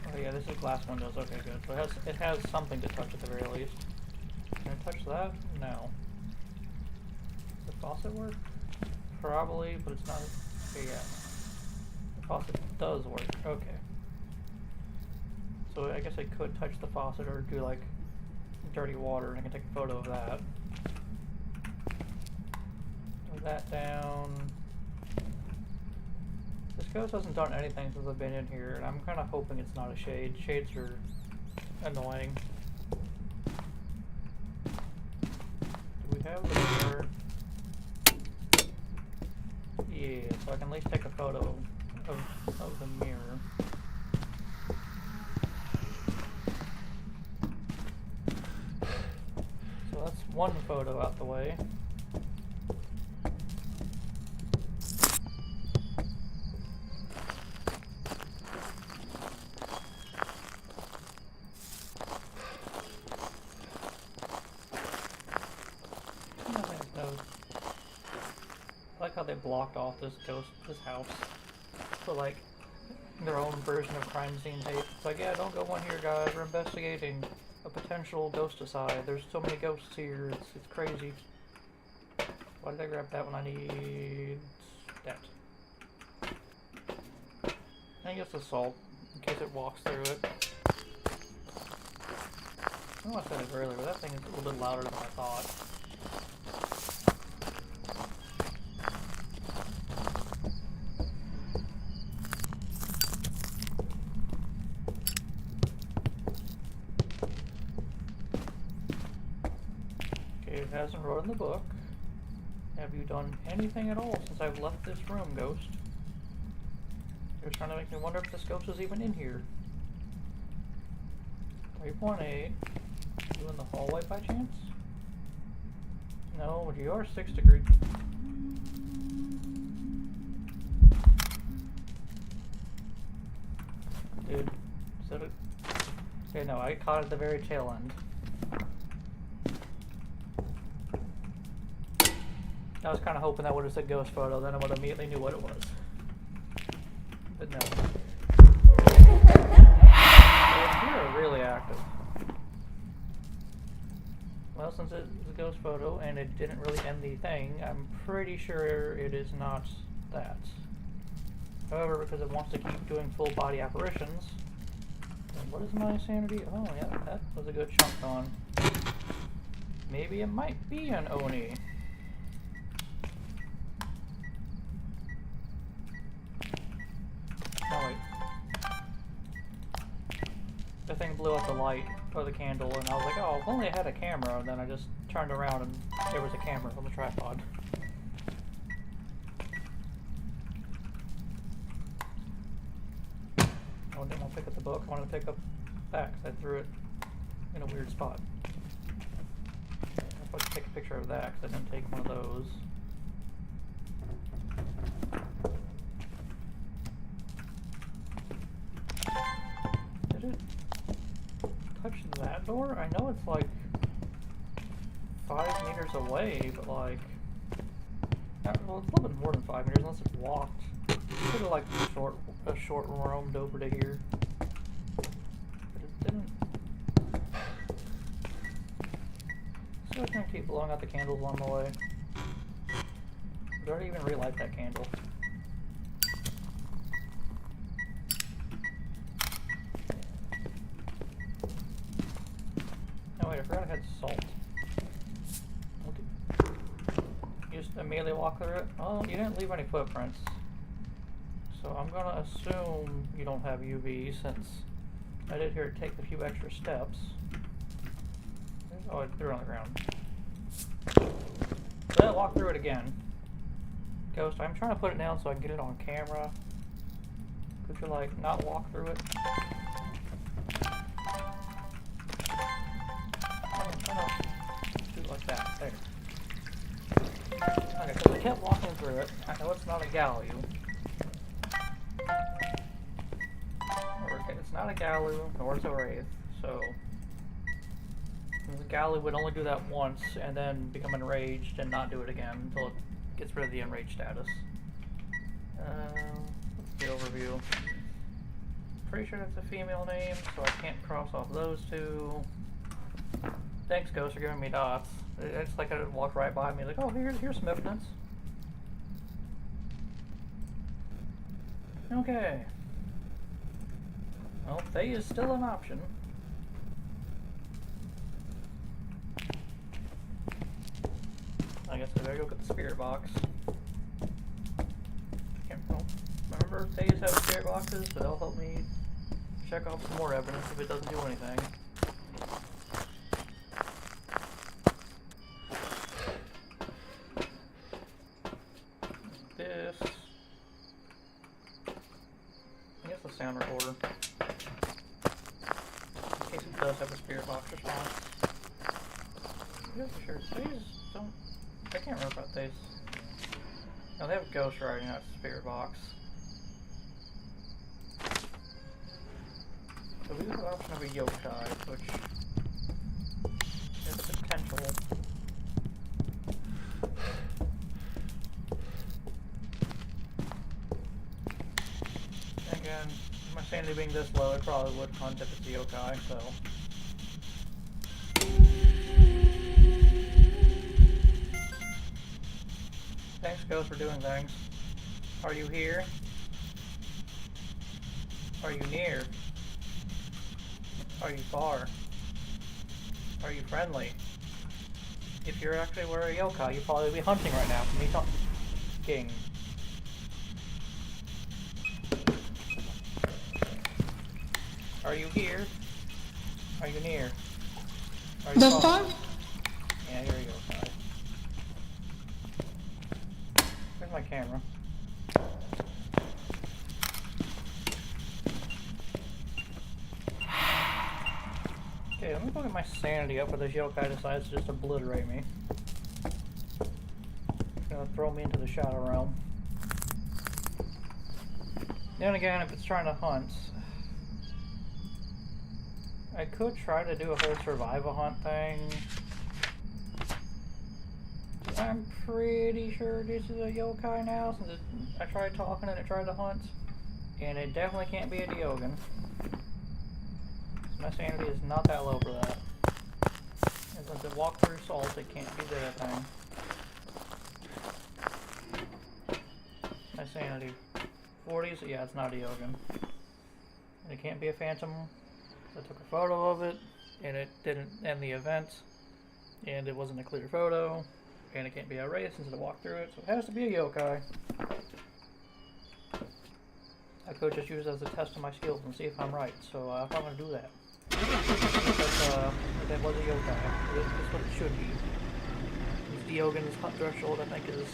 [SPEAKER 1] Oh yeah, this is glass windows. Okay, good. So it has something to touch at the very least. Can I touch that? No. Does the faucet work? Probably, but it's not. Okay, yeah. The faucet does work. Okay. So I guess I could touch the faucet or do like dirty water, and I can take a photo of that. Put that down. This ghost hasn't done anything since I've been in here, and I'm kind of hoping it's not a shade. Shades are annoying. Do we have the mirror? Yeah, so I can at least take a photo of the mirror. So that's one photo out the way. I like how they blocked off this house for like their own version of crime scene tape. It's like, yeah, don't go in here, guys. We're investigating a potential ghosticide. There's so many ghosts here. It's crazy. Why did I grab that when I need that? I guess the salt in case it walks through it. I know I said it earlier, but that thing is a little bit louder than I thought. It hasn't wrote in the book. Have you done anything at all since I've left this room, ghost? You're trying to make me wonder if this ghost is even in here. 3.8. You in the hallway by chance? No, but you are 6 degrees. Dude, is that it? Okay, no, I caught it at the very tail end. I was kind of hoping that would have said ghost photo, then I would have immediately knew what it was. But no. You're really active. Well, since it's a ghost photo and it didn't really end the thing, I'm pretty sure it is not that. However, because it wants to keep doing full body apparitions, and what is my sanity? Oh yeah, that was a good chunk gone. Maybe it might be an Oni. Oh wait. The thing blew out the light, or the candle, and I was like, oh, if only I had a camera, and then I just turned around and there was a camera on the tripod. I didn't want to pick up the book, I wanted to pick up that because I threw it in a weird spot. I'm supposed to take a picture of that because I didn't take one of those. Did it touch that door? I know it's like 5 meters away, but like, well, it's a little bit more than 5 meters unless it walked. Could have like a short roamed over to here, but it didn't. So I'm gonna keep blowing out the candles along the way. I don't even relight that candle. Oh wait, I forgot I had salt. You just immediately walk through it? Oh, you didn't leave any footprints. So I'm gonna assume you don't have UV since I did hear it take a few extra steps. Oh, I threw it on the ground. So I'll walk through it again. Ghost, I'm trying to put it down so I can get it on camera. Could you like not walk through it? I'm trying to do it like that. There. Okay, so I kept walking through it. I know it's not a gallery. Okay, it's not a Galu, nor is it a Wraith, so the Galu would only do that once and then become enraged and not do it again until it gets rid of the enraged status. Let's get overview. Pretty sure that's a female name, so I can't cross off those two. Thanks, Ghost, for giving me dots. It's like I walked right by me, like, oh, here's some evidence. Okay. Well, Faye is still an option. I guess I better go get the spirit box. Remember, Fays have spirit boxes, but they'll help me check off some more evidence if it doesn't do anything. This. I guess the sound recorder. In case it does have a spirit box response. Yeah, sure. These don't. I can't remember about these. No, they have ghost writing, not spirit box. So we have the option of a yokai, which is a potential. Again, my sanity being this low, it probably would hunt if it's a yokai, so. Thanks, Ghost, for doing things. Are you here? Are you near? Are you far? Are you friendly? If you're actually were a yokai, you'd probably be hunting right now for me talking. Are you here? Are you near? Are you far? Yeah, here we go. Where's my camera? Okay, let me go get my sanity up where this yokai decides to just obliterate me. It's gonna throw me into the shadow realm. Then again, if it's trying to hunt, I could try to do a whole survival hunt thing. I'm pretty sure this is a yokai now, since I tried talking and it tried to hunt. And it definitely can't be a Diogen. My sanity is not that low for that. And since it walked through salt, it can't be that thing. My sanity. 40, so yeah, it's not a Diogen. And it can't be a phantom. I took a photo of it, and it didn't end the event. And it wasn't a clear photo. And it can't be erased since it walked through it, so it has to be a yokai. I could just use it as a test of my skills and see if I'm right, so I'm going to do that. But that was a yokai. That's what it should be. Diogen's hunt threshold, I think, is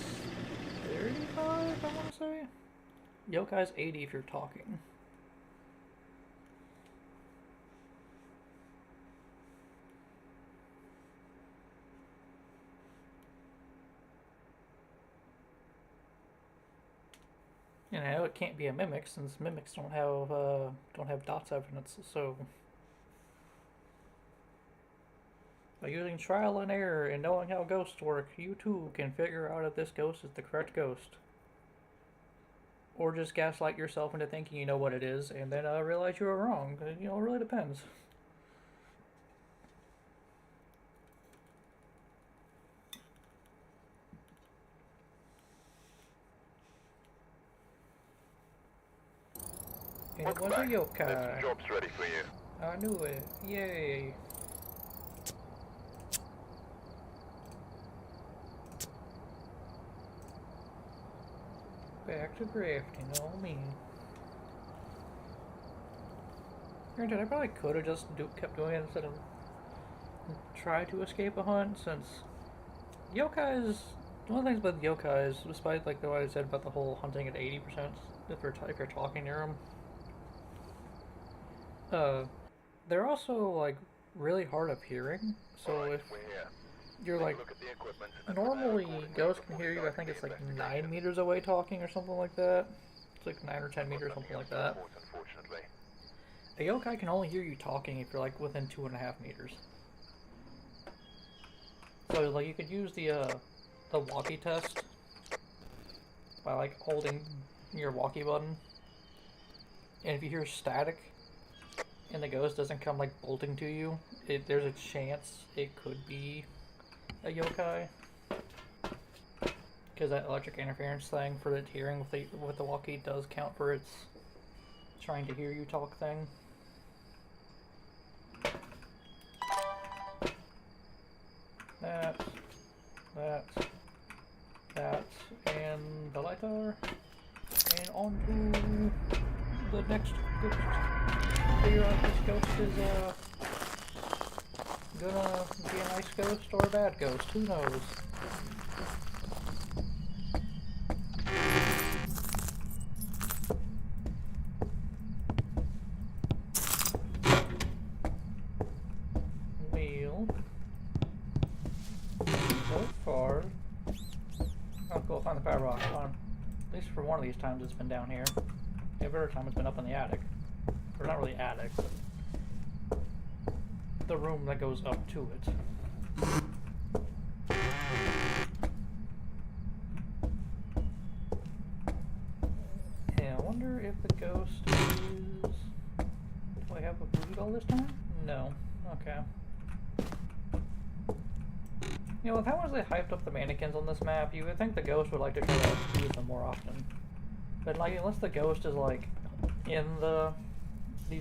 [SPEAKER 1] 35, I want to say. Yokai's 80 if you're talking. And I know it can't be a mimic since mimics don't have dots evidence. So by using trial and error and knowing how ghosts work, you too can figure out if this ghost is the correct ghost, or just gaslight yourself into thinking you know what it is, and then realize you were wrong. You know, it really depends. And it was a yokai.
[SPEAKER 2] There's some jobs ready for you.
[SPEAKER 1] I knew it. Yay. Back to crafting, all me. Granted, I probably could have just kept doing it instead of try to escape a hunt, since yokais. One of the things about yokais, despite like what I said about the whole hunting at 80%, if you're talking near them, they're also like really hard of hearing. So if you're like, normally ghosts can hear you, I think it's like 9 meters away talking or something like that. It's like 9 or 10 meters, something like that. A yokai can only hear you talking if you're like within 2.5 meters. So like you could use the walkie test by like holding your walkie button, and if you hear static and the ghost doesn't come like bolting to you, there's a chance it could be a yokai, because that electric interference thing for it hearing with the walkie does count for its trying to hear you talk thing. That, and the light tower, and on to the next ghost. Figure out if this ghost is gonna be a nice ghost or a bad ghost, who knows? Go find the power rock. At least for one of these times it's been down here. Every other time it's been up in the attic. Or not really attic, but the room that goes up to it. Yeah, I wonder if the ghost is... Do I have a boot all this time? No. Okay. You know, with how much they hyped up the mannequins on this map, you would think the ghost would like to try to use them more often. But like, unless the ghost is like in the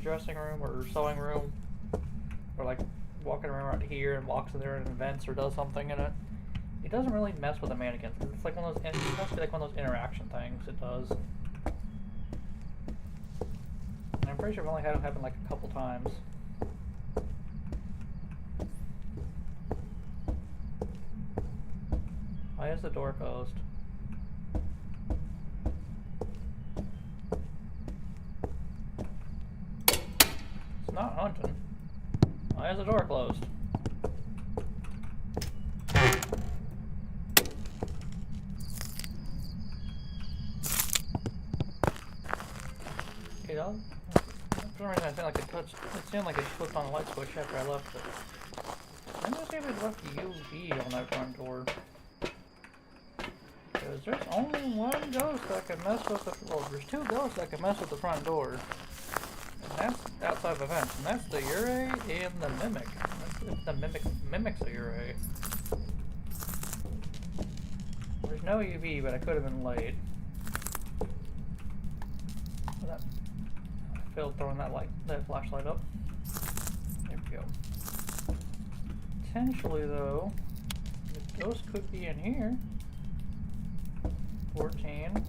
[SPEAKER 1] dressing room or sewing room, or like walking around right here and walks in there and vents or does something in it, it doesn't really mess with the mannequins. It's like one of those. It has to be like one of those interaction things. It does. And I'm pretty sure I've only had it happen like a couple times. Why is the door closed? It's not hunting. Why is the door closed? You know, for some reason I feel like it seemed like it flipped on the light switch after I left it. I'm gonna see if it left the UV on that front door. Because there's only one ghost that can mess with the... Well, there's two ghosts that can mess with the front door. And that's outside of events. And that's the Ure and the Mimic. That's if the Mimic's a Ure. There's no UV, but I could have been late. I failed throwing that flashlight up. There we go. Potentially, though, the ghost could be in here. 14.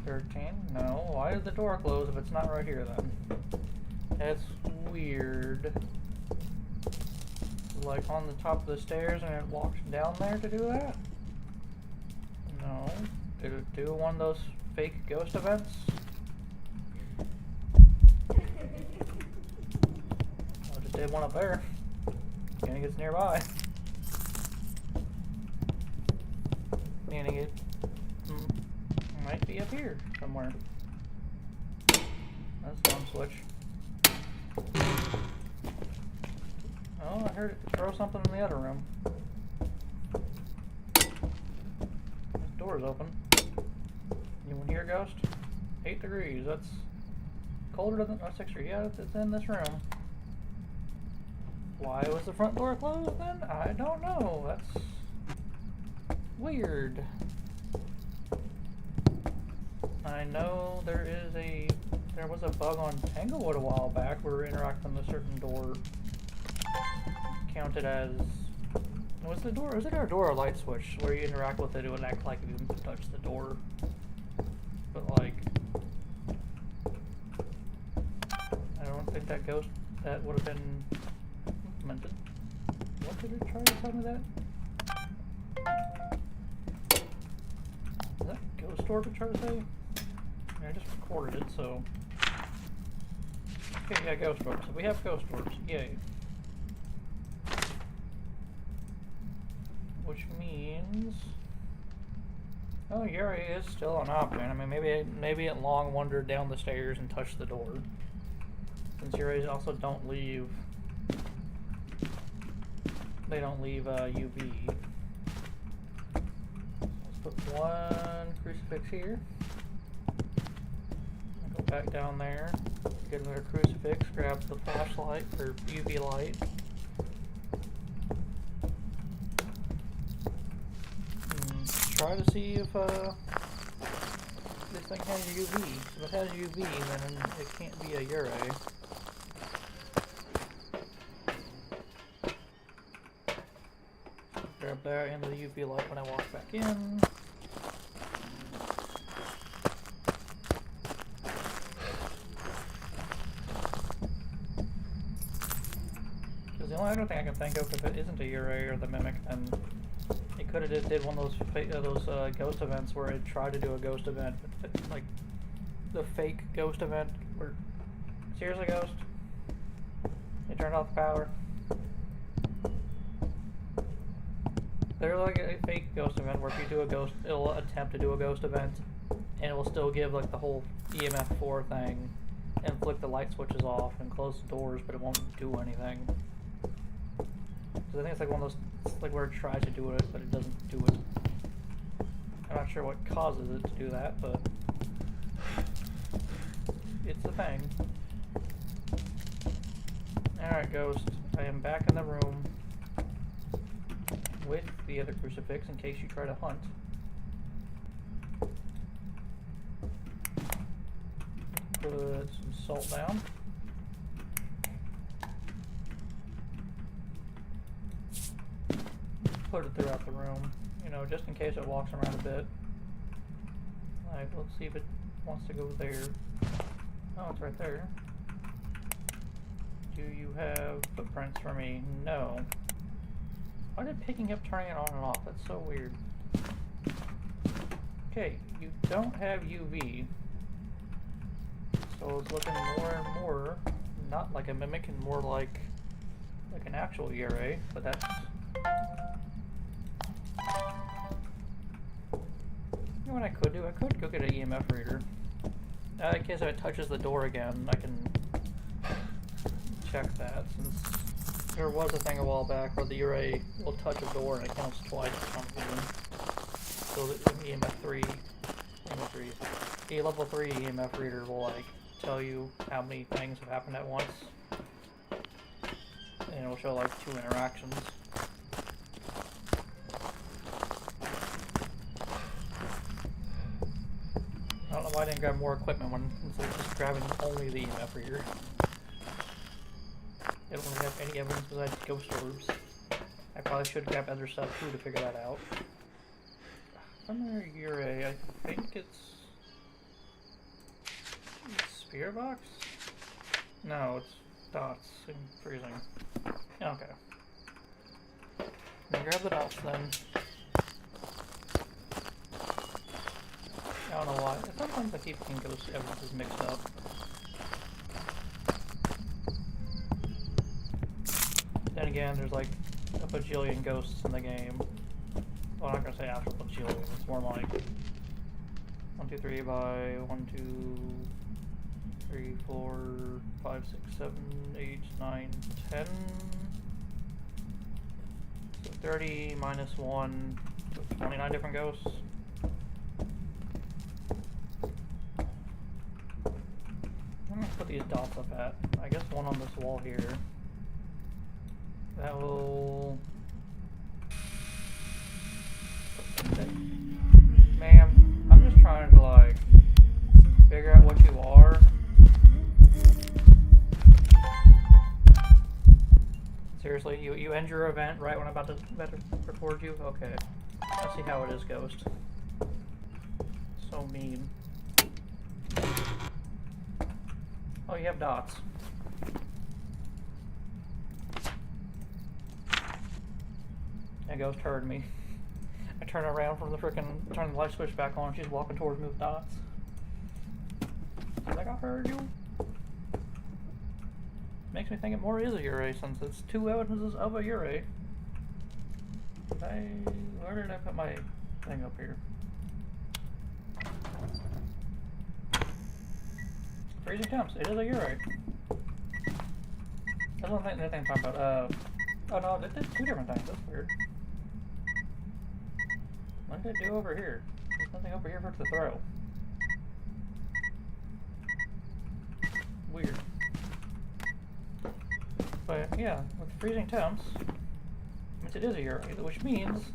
[SPEAKER 1] 13. No. Why did the door close if it's not right here then? That's weird. Like on the top of the stairs and it walks down there to do that? No. Did it do one of those fake ghost events? I just did one up there. I think it's nearby. And it might be up here somewhere. That's one switch. Oh, I heard it throw something in the other room. This door's open. Anyone here, ghost? 8 degrees. That's colder than 6 degrees. Yeah, it's in this room. Why was the front door closed then? I don't know. That's weird. I know there was a bug on Tanglewood a while back where interacting with a certain door counted as... Was it a door or a light switch? Where you interact with it, it would act like you touched the door. But like... I don't think that would have been implemented. What did it try to tell me that? Is that ghost orb it tried to say? I just recorded it, so... Okay, yeah, ghost orbs. So we have ghost orbs. Yay. Which means... Oh, Yuri is still an option. I mean, maybe it long wandered down the stairs and touched the door. Since Yuris also don't leave... They don't leave UV. Let's put one crucifix here. Go back down there. Get another crucifix. Grab the flashlight or UV light. Try to see if this thing has UV. If it has UV, then it can't be a Ure. Grab that into the UV light when I walk back in. Because the only other thing I can think of, if it isn't a Ure or the Mimic, then it could have just did one of those ghost events where it tried to do a ghost event, like the fake ghost event where, seriously, ghost? You turned off the power. There's like a fake ghost event where if you do a ghost, it'll attempt to do a ghost event, and it will still give like the whole EMF 4 thing, and flick the light switches off and close the doors, but it won't do anything. So I think it's like one of those, like where it tries to do it, but it doesn't do it. I'm not sure what causes it to do that, but it's a thing. Alright, ghost, I am back in the room with the other crucifix in case you try to hunt. Put some salt down. Put it throughout the room, you know, just in case it walks around a bit. Like, let's see if it wants to go there. Oh, it's right there. Do you have footprints for me? No. Why did picking up turning it on and off? That's so weird. Okay, you don't have UV. So it's looking more and more not like a Mimic and more like an actual Ure, but that's... You know what I could do? I could go get an EMF reader. In case if it touches the door again, I can check that, since there was a thing a while back where the Ure will touch a door and it counts twice for some reason. So the EMF 3, the level 3 EMF reader will like tell you how many things have happened at once, and it'll show like 2 interactions. I don't know why I didn't grab more equipment when instead of just grabbing only the EMF reader. They don't really have any evidence besides ghost orbs. I probably should grab other stuff too to figure that out. Under Ure, I think it's Spear Box? No, it's dots and freezing. Okay. Now grab the dots then. I don't know why. Sometimes I keep thinking ghost evidence is mixed up. Then again, there's like a bajillion ghosts in the game. Well, I'm not gonna say actual bajillion, it's more like 1, 2, 3 by 1, 2, 3, 4, 5, 6, 7, 8, 9, 10. So 30 minus 1, so 29 different ghosts. I'm gonna put these dots up at, I guess one on this wall here. That will... Ma'am, I'm just trying to like figure out what you are. Seriously, you end your event right when I'm about to record you? Okay. I see how it is, Ghost. So mean. Oh, you have dots. That Ghost heard me. I turn around from the turn the light switch back on, she's walking towards me with dots. She's like, I heard you. Makes me think it more is a Ure since it's 2 evidences of a Ure. Where did I put my thing up here? Freezing temps, it is a Ure. That's one thing I'm talking about. Oh no, it did 2 different things, that's weird. What did it do over here? There's nothing over here for it to throw. Weird. But yeah, with freezing temps, it is a Ure, which means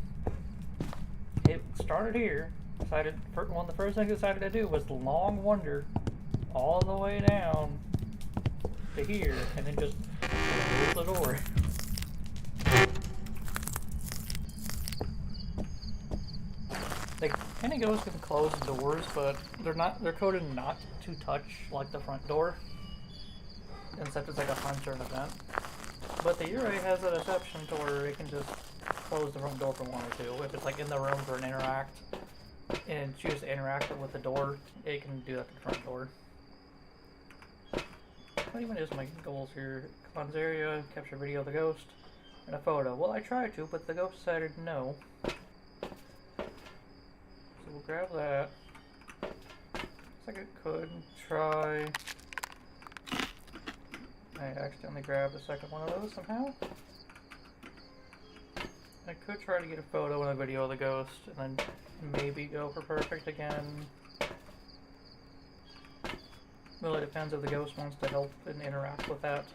[SPEAKER 1] it started here. Decided one of the first things it decided to do was long wander all the way down to here, and then just close the door. Like, any ghosts can close doors, but they're coded not to touch like the front door, except it's like a hunch or an event. But the Ure has an exception to where it can just close the front door for 1 or 2. If it's like in the room for an interact, and choose to interact with the door, it can do that to the front door. What even is my goals here? Cleanse area, capture video of the ghost, and a photo. Well, I tried to, but the ghost decided no. So we'll grab that. Looks like it could try. I accidentally grabbed the second one of those somehow. I could try to get a photo and a video of the ghost, and then maybe go for perfect again. Well, it depends if the ghost wants to help and interact with that.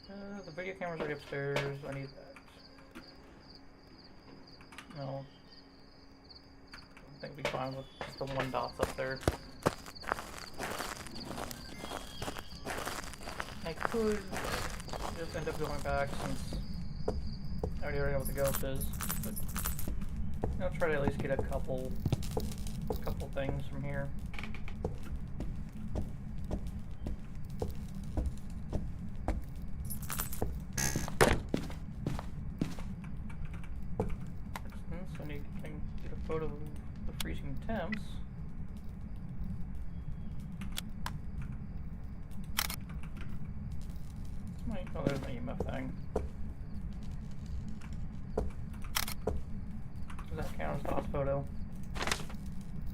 [SPEAKER 1] The video camera's already upstairs. I need that. No. I think we'll be fine with just the 1 dots up there. I could just end up going back since I already know what the ghost is, but I'll try to at least get a couple things from here. I need to get a photo of the freezing temps. Oh, there's my EMF thing. Does that count as DOS photo?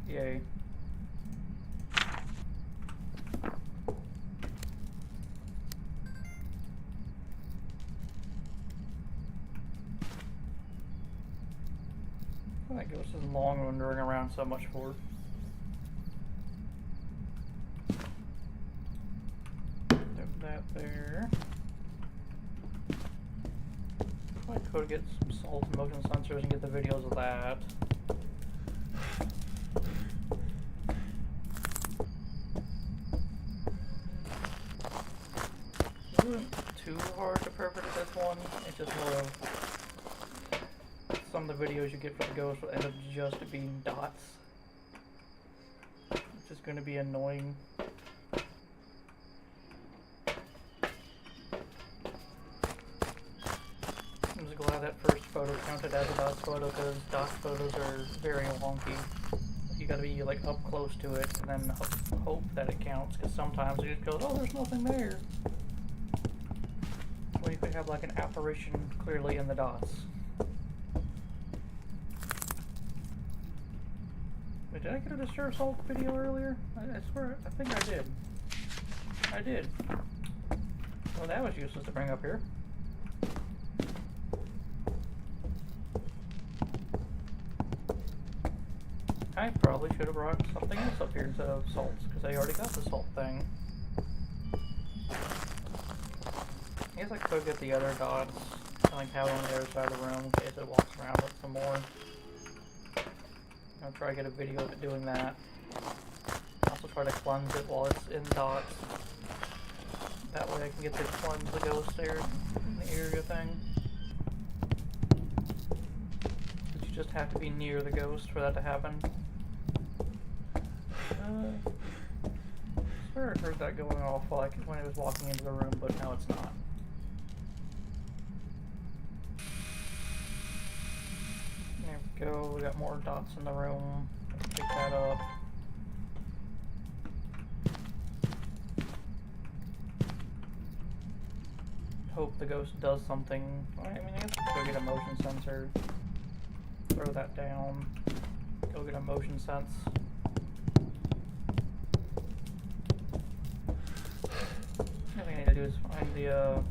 [SPEAKER 1] Yay. I That ghost is long wandering around so much for. Put that there. I could get some salt and motion sensors and get the videos of that. It wasn't too hard to perfect this one. It's just more of some of the videos you get for the ghost will end up just being dots, which is going to be annoying. I'm just glad that first photo counted as a dots photo, because dots photos are very wonky. You gotta be like up close to it and then hope that it counts, because sometimes it just goes, oh, there's nothing there. Well, you could have like an apparition clearly in the dots. Wait, did I get a Disturb Salt video earlier? I swear, I think I did. I did. Well, that was useless to bring up here. I probably should have brought something else up here instead of salts, because I already got the salt thing. I guess I could get the other dots, I like have it on the other side of the room in case it walks around with some more. I'll try to get a video of it doing that. Also try to cleanse it while it's in dots. That way I can get to cleanse the ghost there in the area thing. But you just have to be near the ghost for that to happen. I swear I heard that going off while when I was walking into the room, but now it's not. There we go, we got more dots in the room. Pick that up. Hope the ghost does something. I mean, I guess go get a motion sensor. Throw that down. Go get a motion sense. The only thing I need to do is find the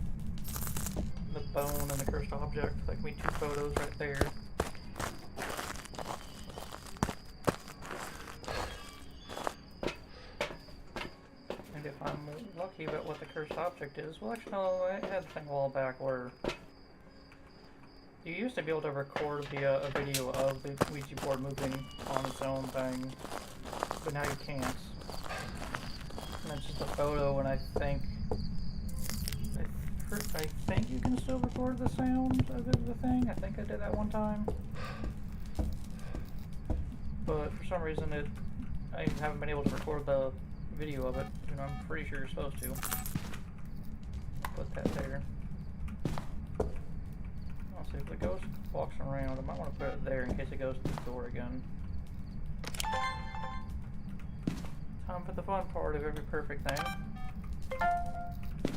[SPEAKER 1] bone and the cursed object. That can be two photos right there. And if I'm lucky about what the cursed object is, well, actually, no, I had a thing a while back where you used to be able to record a video of the Ouija board moving on its own thing, but now you can't. And it's just a photo, and I think you can still record the sound of the thing. I think I did that one time, but for some reason I haven't been able to record the video of it. And I'm pretty sure you're supposed to. Put that there. I'll see if the ghost walks around. I might want to put it there in case it goes to the door again. Time for the fun part of every perfect thing.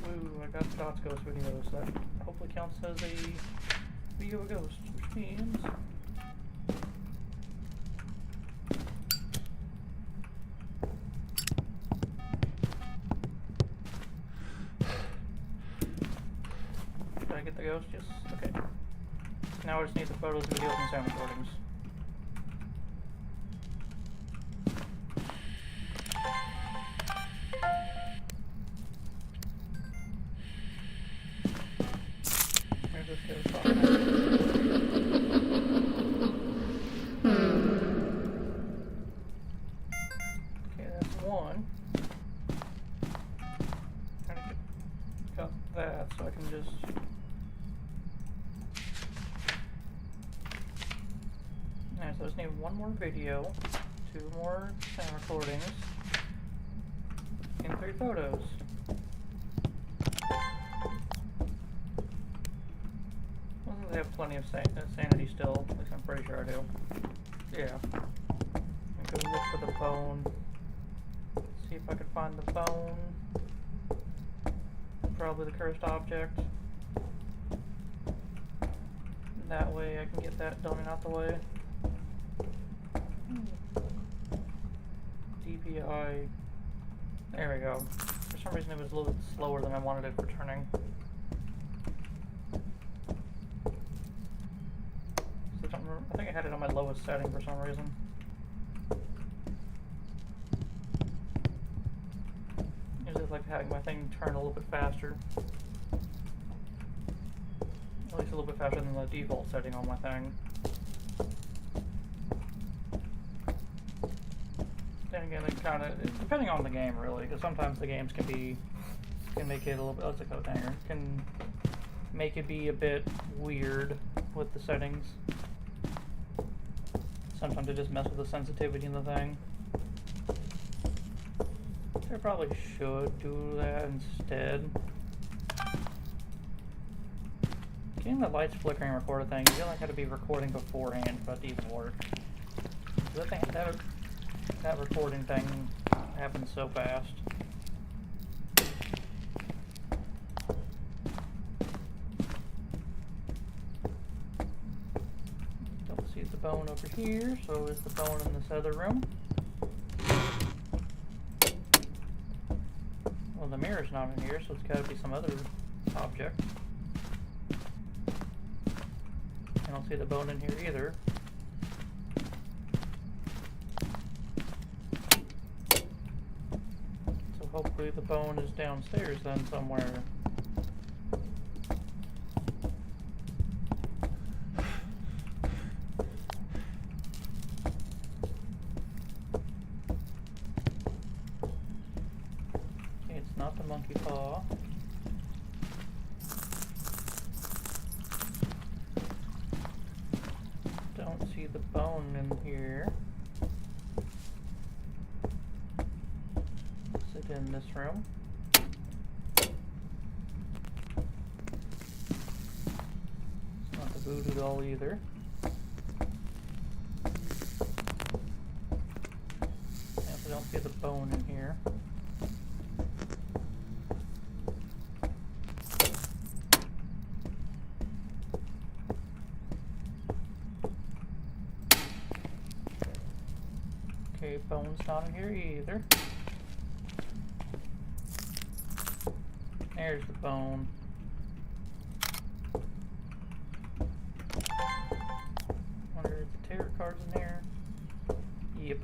[SPEAKER 1] Woo, I got the Dots Ghost video, so that hopefully counts as a video of a ghost, which means did I get the ghost? Yes. Okay. Now I just need the photos, videos, and sound recordings. Okay, that's one. Got that, so I can just alright, so I just need one more video, 2 more sound recordings, and 3 photos. I have plenty of sanity still, at least I'm pretty sure I do. Yeah. I'm gonna look for the bone. See if I can find the bone. Probably the cursed object. That way I can get that done and out the way. DPI. There we go. For some reason it was a little bit slower than I wanted it returning. I think I had it on my lowest setting for some reason. Usually I like having my thing turn a little bit faster. At least a little bit faster than the default setting on my thing. Then again, it kind of, depending on the game really, because sometimes the games can make it a little bit, oh, it's a coat hanger, can make it be a bit weird with the settings. Sometimes they just mess with the sensitivity in the thing. They probably should do that instead. Getting the lights flickering recorded thing, you feel like I had to be recording beforehand for that to even work. That recording thing happens so fast. Don't see the bone over here, so is the bone in this other room? Well, the mirror's not in here, so it's gotta be some other object. I don't see the bone in here either. So hopefully the bone is downstairs then somewhere. Okay, it's not the monkey paw. Don't see the bone in here. Is it in this room? It's not the voodoo doll either. And I don't see the bone in here. Okay, bone's not in here either. There's the bone. Wonder if the tarot card's in there. Yep.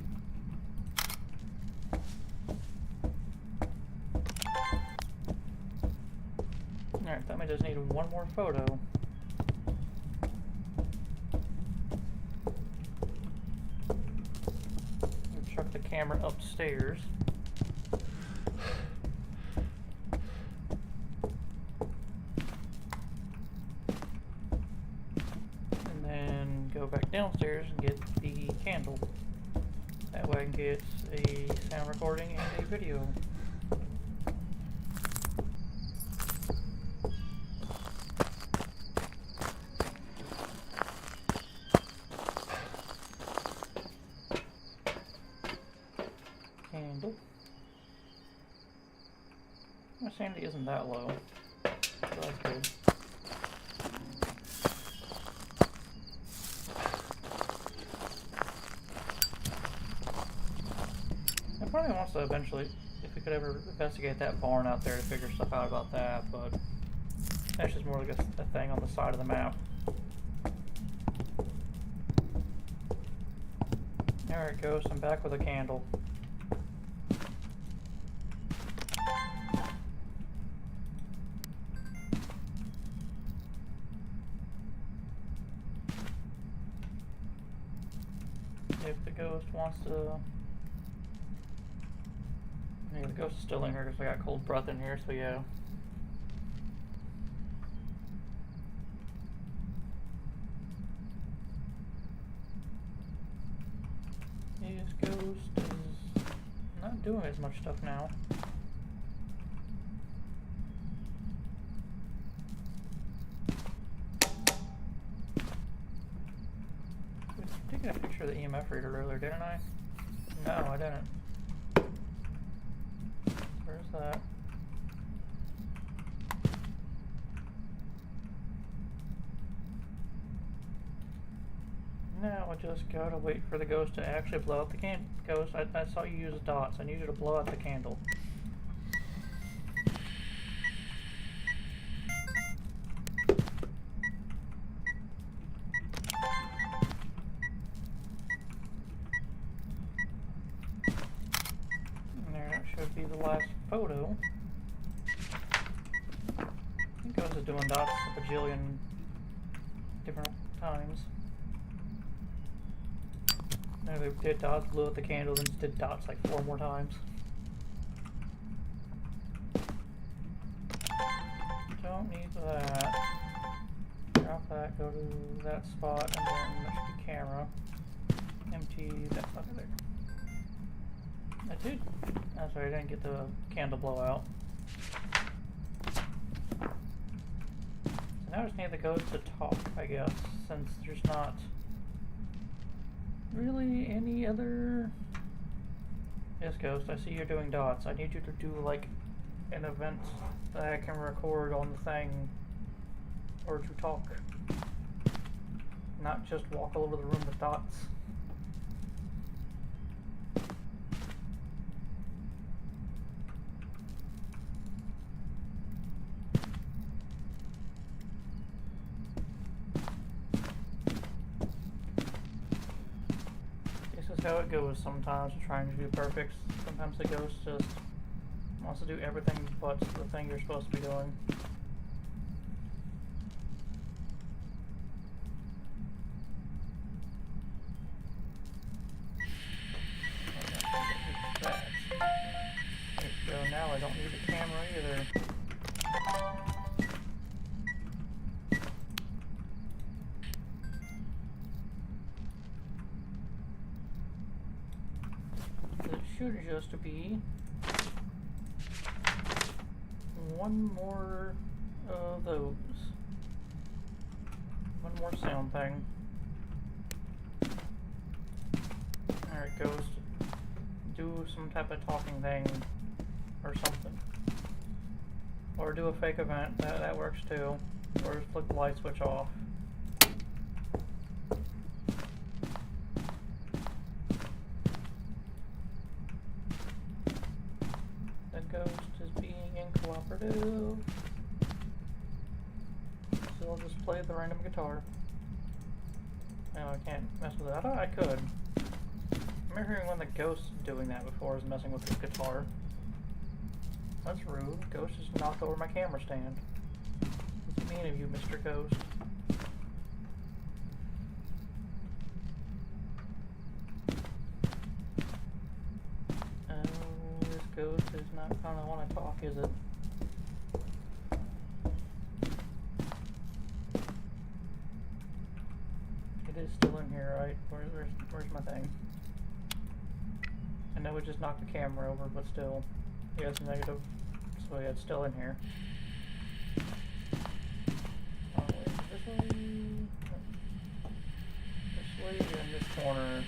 [SPEAKER 1] Alright, that may just need one more photo. Chuck the camera upstairs. And then go back downstairs and get the candle. That way I can get a sound recording and a video. Candle. My sanity isn't that low, so that's good. I probably wants to eventually, if we could ever investigate that barn out there to figure stuff out about that, but that's just more like a thing on the side of the map. Alright, Ghost, I'm back with a candle. If the ghost wants to... Yeah, the ghost is still in here because I got cold breath in here, so yeah. This ghost is not doing as much stuff now. I was taking a picture of the EMF reader earlier, didn't I? No, I didn't. Where's that? Now I just gotta wait for the ghost to actually blow out the candle. Ghost, I saw you use dots. I need you to blow out the candle. the last photo. I think I was just doing dots a bajillion different times. No, they did dots, blew out the candle, then just did dots like 4 more times. Don't need that. Drop that, go to that spot, and then there should be camera. Empty that spot there. I did. That's right, I didn't get the candle blowout. So now I just need the ghost to talk, I guess, since there's not really any other... Yes, Ghost, I see you're doing dots. I need you to do, like, an event that I can record on the thing, or to talk. Not just walk all over the room with dots. How it goes sometimes, trying to do perfect. Sometimes the ghost just wants to do everything but the thing you're supposed to be doing. There we go, now I don't need the camera either. Should just be one more of those. One more sound thing. Alright, Ghost. Do some type of talking thing or something. Or do a fake event, that works too. Or just flick the light switch off. Ghost is being uncooperative, so I'll just play the random guitar. No, I can't mess with it. I thought I could. I remember hearing one of the ghosts doing that before, is messing with the guitar. That's rude. Ghost just knocked over my camera stand. What's mean of you, Mr. Ghost? Ghost is not gonna want to talk, is it? It is still in here, right? Where's my thing? I know it just knocked the camera over, but still. Yeah, it's negative. So yeah, it's still in here. Oh, wait, this way? This way in this corner.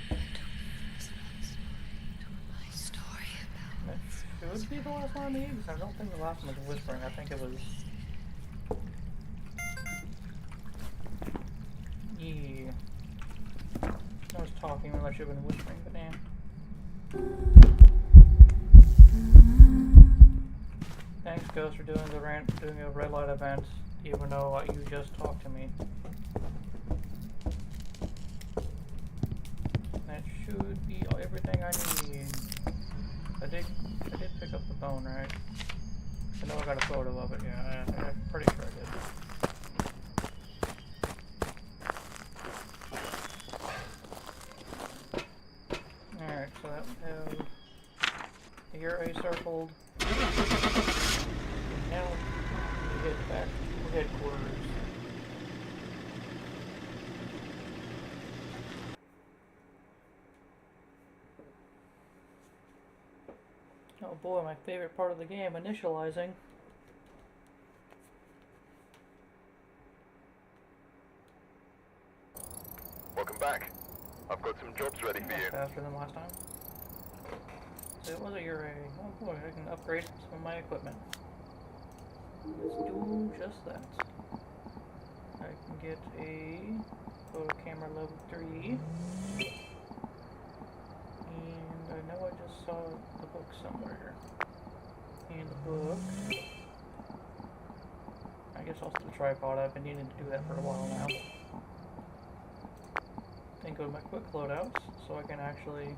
[SPEAKER 1] It would be the last one I need, because I don't think the last one was whispering. I think it was... Yeah. I was talking when I should have been whispering, but damn. Thanks, Ghost, for doing a red light event, even though you just talked to me. That should be everything I need. I did pick up the phone, right? I know I got a photo of it, yeah, I'm pretty sure I did. Alright, so that we have the area circled. Now we head back to headquarters. Oh boy, my favorite part of the game, initializing.
[SPEAKER 2] Welcome back. I've got some jobs ready for you.
[SPEAKER 1] Faster than last time. So it was a Uri. Oh boy, I can upgrade some of my equipment. Let's do just that. I can get a photo camera level 3. And I know I just saw the book somewhere. And the book. I guess also the tripod. I've been needing to do that for a while now. Then go to my quick loadouts so I can actually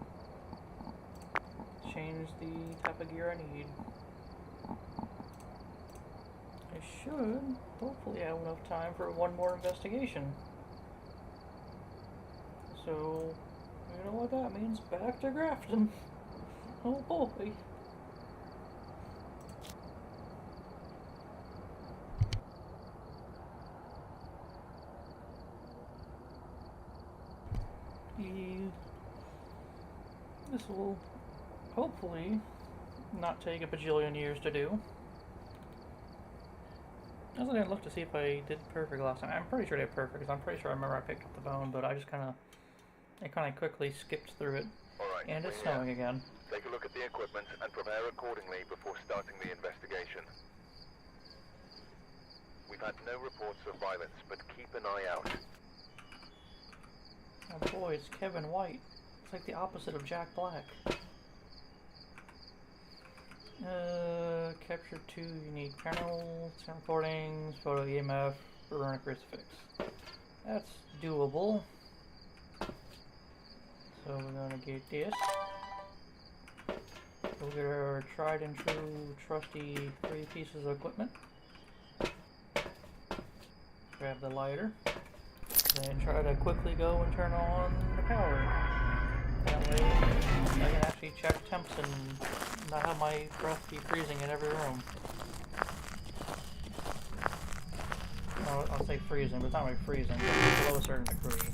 [SPEAKER 1] change the type of gear I need. I should hopefully have enough time for one more investigation. So, you know what that means? Back to Grafton. Oh boy. This will hopefully not take a bajillion years to do. I also didn't look to see if I did perfect last time. I'm pretty sure I did perfect, because I'm pretty sure I remember I picked up the bone, but I kind of quickly skipped through it.
[SPEAKER 2] Alright,
[SPEAKER 1] And it's snowing again.
[SPEAKER 2] Take a look at the equipment and prepare accordingly before starting the investigation. We've had no reports of violence, but keep an eye out.
[SPEAKER 1] Oh boy, it's Kevin White. It's like the opposite of Jack Black. Capture 2 unique panels, recordings, photo EMF, burn a crucifix. That's doable. So we're gonna get this. We'll get our tried and true trusty 3 pieces of equipment. Grab the lighter. Then try to quickly go and turn on the power. That way I can actually check temps and not have my breath be freezing in every room. Well, I'll say freezing, but it's not really freezing, but it's below a certain degree.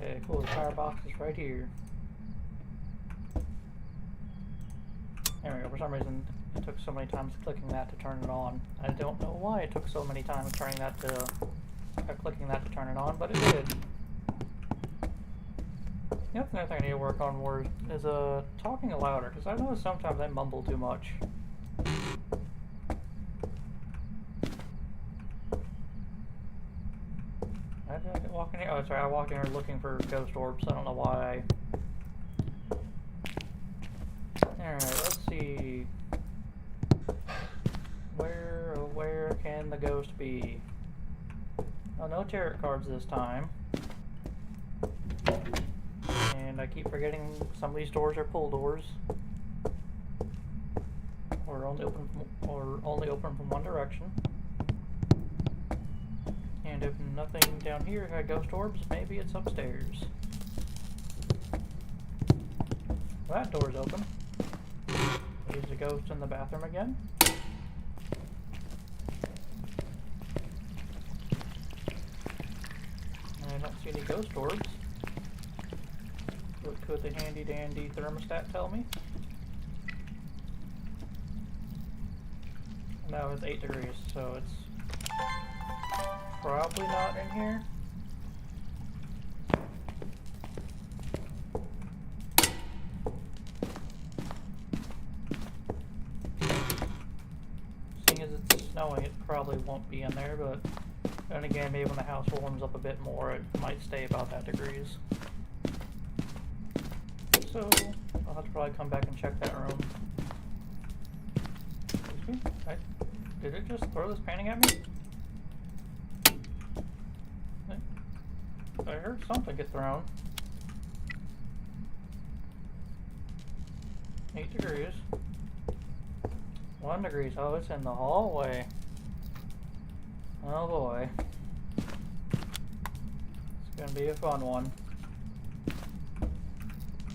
[SPEAKER 1] Okay, cool, the firebox is right here. There we go, for some reason it took so many times clicking that to turn it on. I don't know why it took so many times clicking that to turn it on, but it did. The other thing I need to work on more is talking louder, because I know sometimes I mumble too much. I didn't walk in here. Oh, sorry, I walked in here looking for ghost orbs. I don't know why. Alright, let's see. Where can the ghost be? Oh, no tarot cards this time. And I keep forgetting some of these doors are pull doors. Or only open from one direction. And if nothing down here had ghost orbs, maybe it's upstairs. That door's open. There's a ghost in the bathroom again. I don't see any ghost orbs. What could the handy dandy thermostat tell me? No, it's 8 degrees, so it's probably not in here. Seeing as it's snowing, it probably won't be in there, but then again, maybe when the house warms up a bit more, it might stay about that degrees. So, I'll have to probably come back and check that room. Excuse me? Did it just throw this painting at me? I heard something get thrown. 8 degrees. 1 degree. Oh, it's in the hallway. Oh boy. It's gonna be a fun one.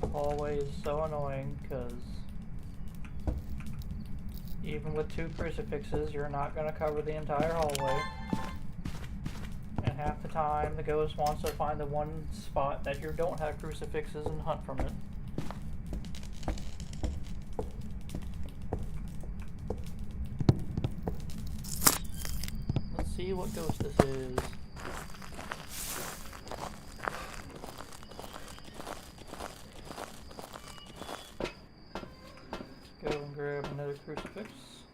[SPEAKER 1] The hallway is so annoying because even with 2 crucifixes, you're not gonna cover the entire hallway. And half the time, the ghost wants to find the one spot that you don't have crucifixes and hunt from it. Let's see what ghost this is. Let's go and grab another crucifix.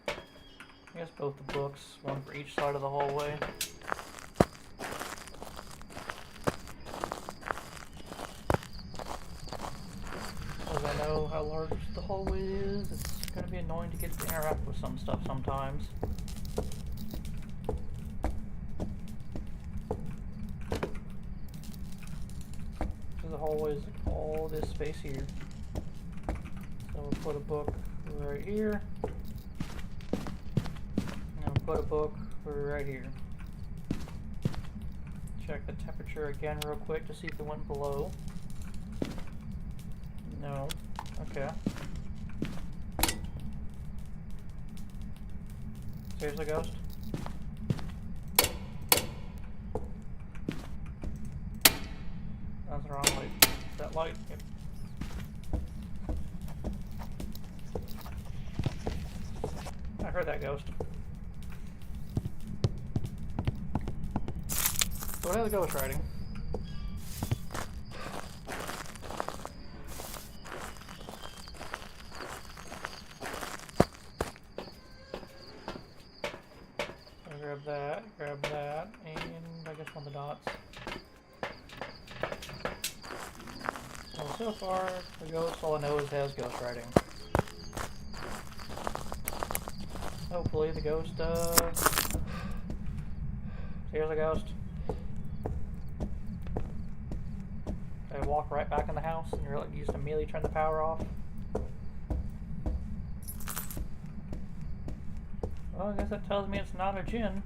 [SPEAKER 1] I guess both the books, one for each side of the hallway. As I know how large the hallway is, it's going to be annoying to get to interact with some stuff sometimes. because the hallway is like all this space here. So we'll put a book right here. And we'll put a book right here. Check the temperature again real quick to see if it went below. No. Okay. Seriously, ghost? That's the wrong light. That light. Yep. I heard that ghost. So what are the ghost riding? Grab that, and I guess one of the dots. Well, so far, the ghost, all I know is it has ghost riding. Hopefully the ghost, here's a ghost. I walk right back in the house, and you're like, you just immediately turn the power off. Well, I guess that tells me it's not a djinn.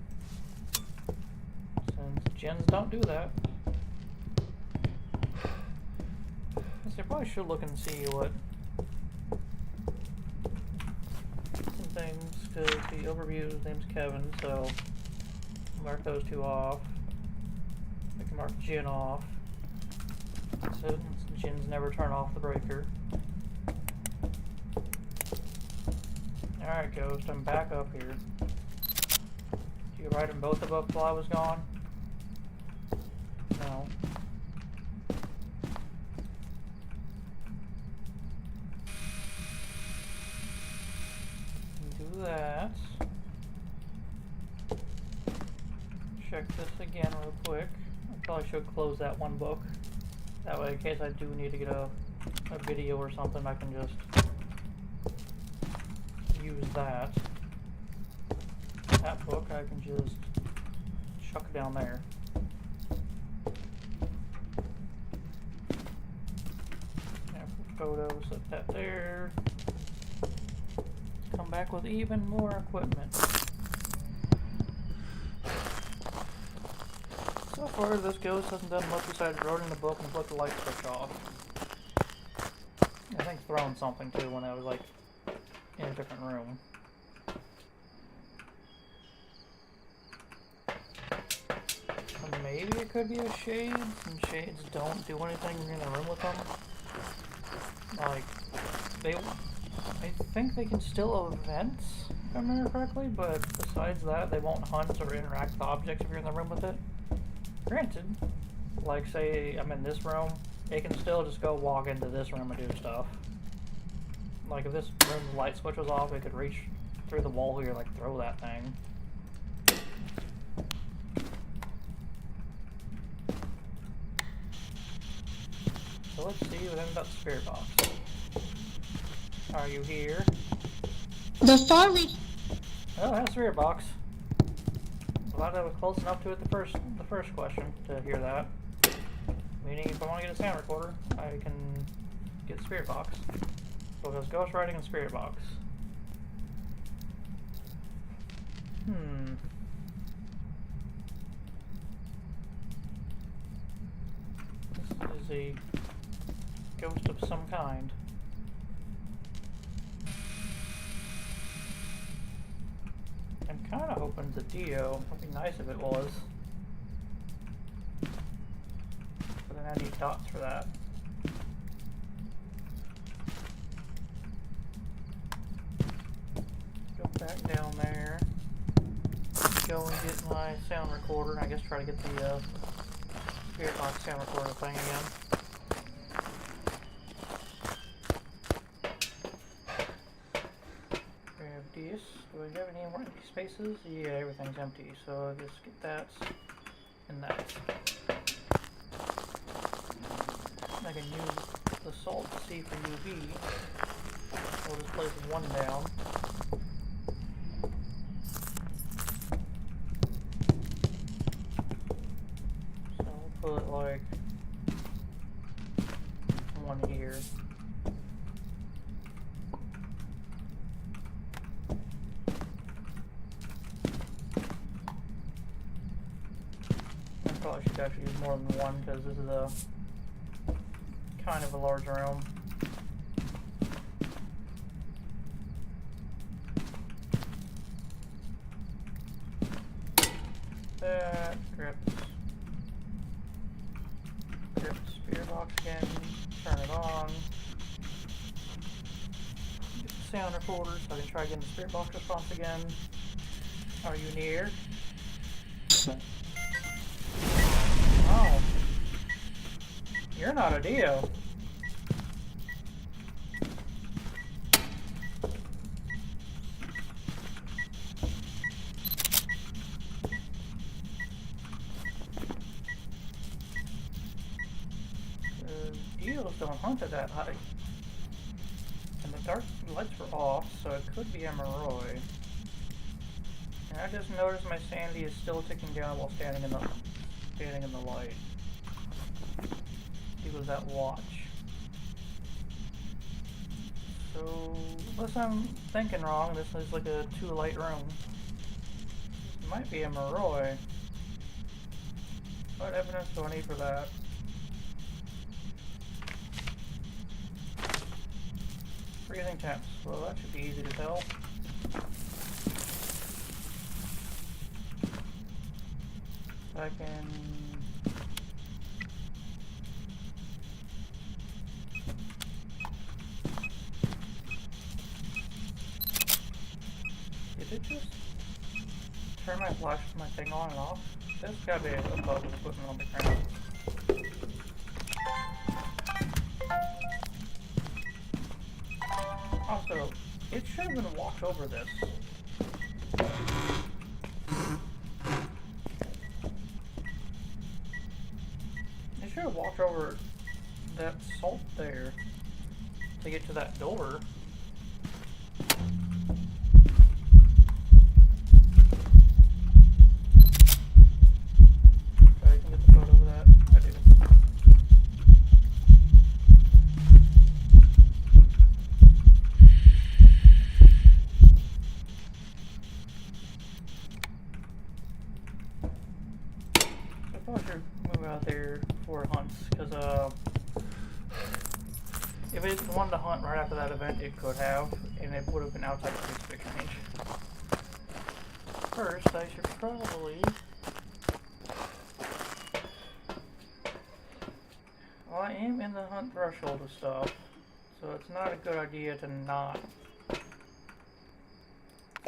[SPEAKER 1] Since djinns don't do that. I probably should look and see what some things, because the overview, his name's Kevin, so mark those two off. I can mark djinn off. So djinns never turn off the breaker. Alright, ghost, I'm back up here. Did you ride them both of up while I was gone? No. Do that. Check this again real quick. I probably should close that one book. That way, in case I do need to get a video or something, I can just use that. That book, I can just chuck it down there. Photos, set that there. Come back with even more equipment. So far, this ghost hasn't done much besides wrote in the book and flick the light switch off. I think throwing something too when I was like in a different room. And maybe it could be a shade, and shades don't do anything when you're in the room with them. Like, I think they can still event, if I remember correctly, but besides that, they won't hunt or interact with objects if you're in the room with it. Granted, like say I'm in this room, it can still just go walk into this room and do stuff. Like if this room's light switch was off, it could reach through the wall here, like throw that thing. So let's see what happens about the spirit box. Are you here?
[SPEAKER 3] The far reach.
[SPEAKER 1] Oh, that's spirit box. Glad I was close enough to it the first question to hear that. Meaning, if I want to get a sound recorder, I can get the spirit box. So there's ghost writing and spirit box. This is a ghost of some kind. I'm kind of hoping the Dio. Would be nice if it was. But then I need dots for that. Go back down there. Go and get my sound recorder. I guess try to get the spirit box sound recorder thing again. This. Do I have any more empty spaces? Yeah, everything's empty, so I'll just get that and that. I can use the salt C for UV. We'll just place one down. So we'll put like one here. I probably should actually use more than one because this is a kind of a large room. That grips spear box again. Turn it on. Get the sound recorder so I can try getting the spirit box response again. Are you near? Oh. You're not a Dio. Dios don't hunt at that height. And the dark lights were off, so it could be a Moroi. And I just noticed my sanity is still ticking down while standing in the light. He was at watch. So, unless I'm thinking wrong, this is like a 2 light room. It might be a Moroi. What evidence do I need for that? Freezing temps. Well, that should be easy to tell. I can... Did it just turn my thing on and off? There's gotta be a bug with putting it on the ground. Also, it should have been walked over this. It should have walked over that salt there to get to that door. I can get the photo of that. I do. I probably should move out there for hunts, because if it wanted to hunt right after that event, it could have, and it would have been outside the specific range. First, I should probably... Well, I am in the hunt threshold of stuff, so it's not a good idea to not.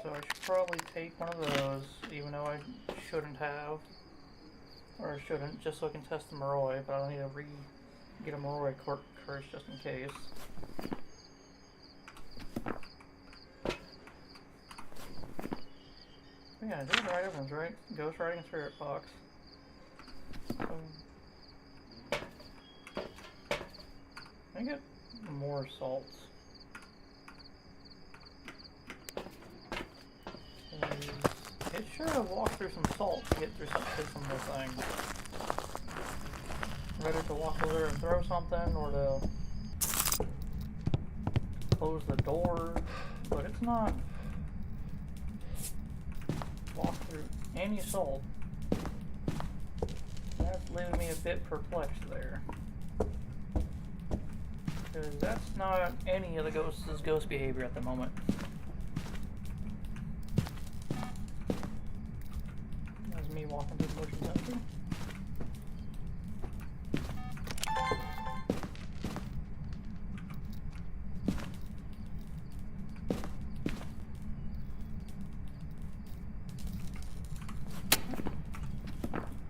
[SPEAKER 1] So I should probably take one of those, even though I shouldn't have. Or shouldn't, just so I can test the Moroi, but I'll need to get a Moroi curse just in case. Yeah, these are the right ones, right? Ghost Riding and Spirit Box. I get more salts. It should have walked through some salt to get through some of the things. Ready to walk over there and throw something, or to close the door, but it's not walked through any salt. That's leaving me a bit perplexed there. Because that's not any of the ghost behavior at the moment. That's me walking through the motion sensor.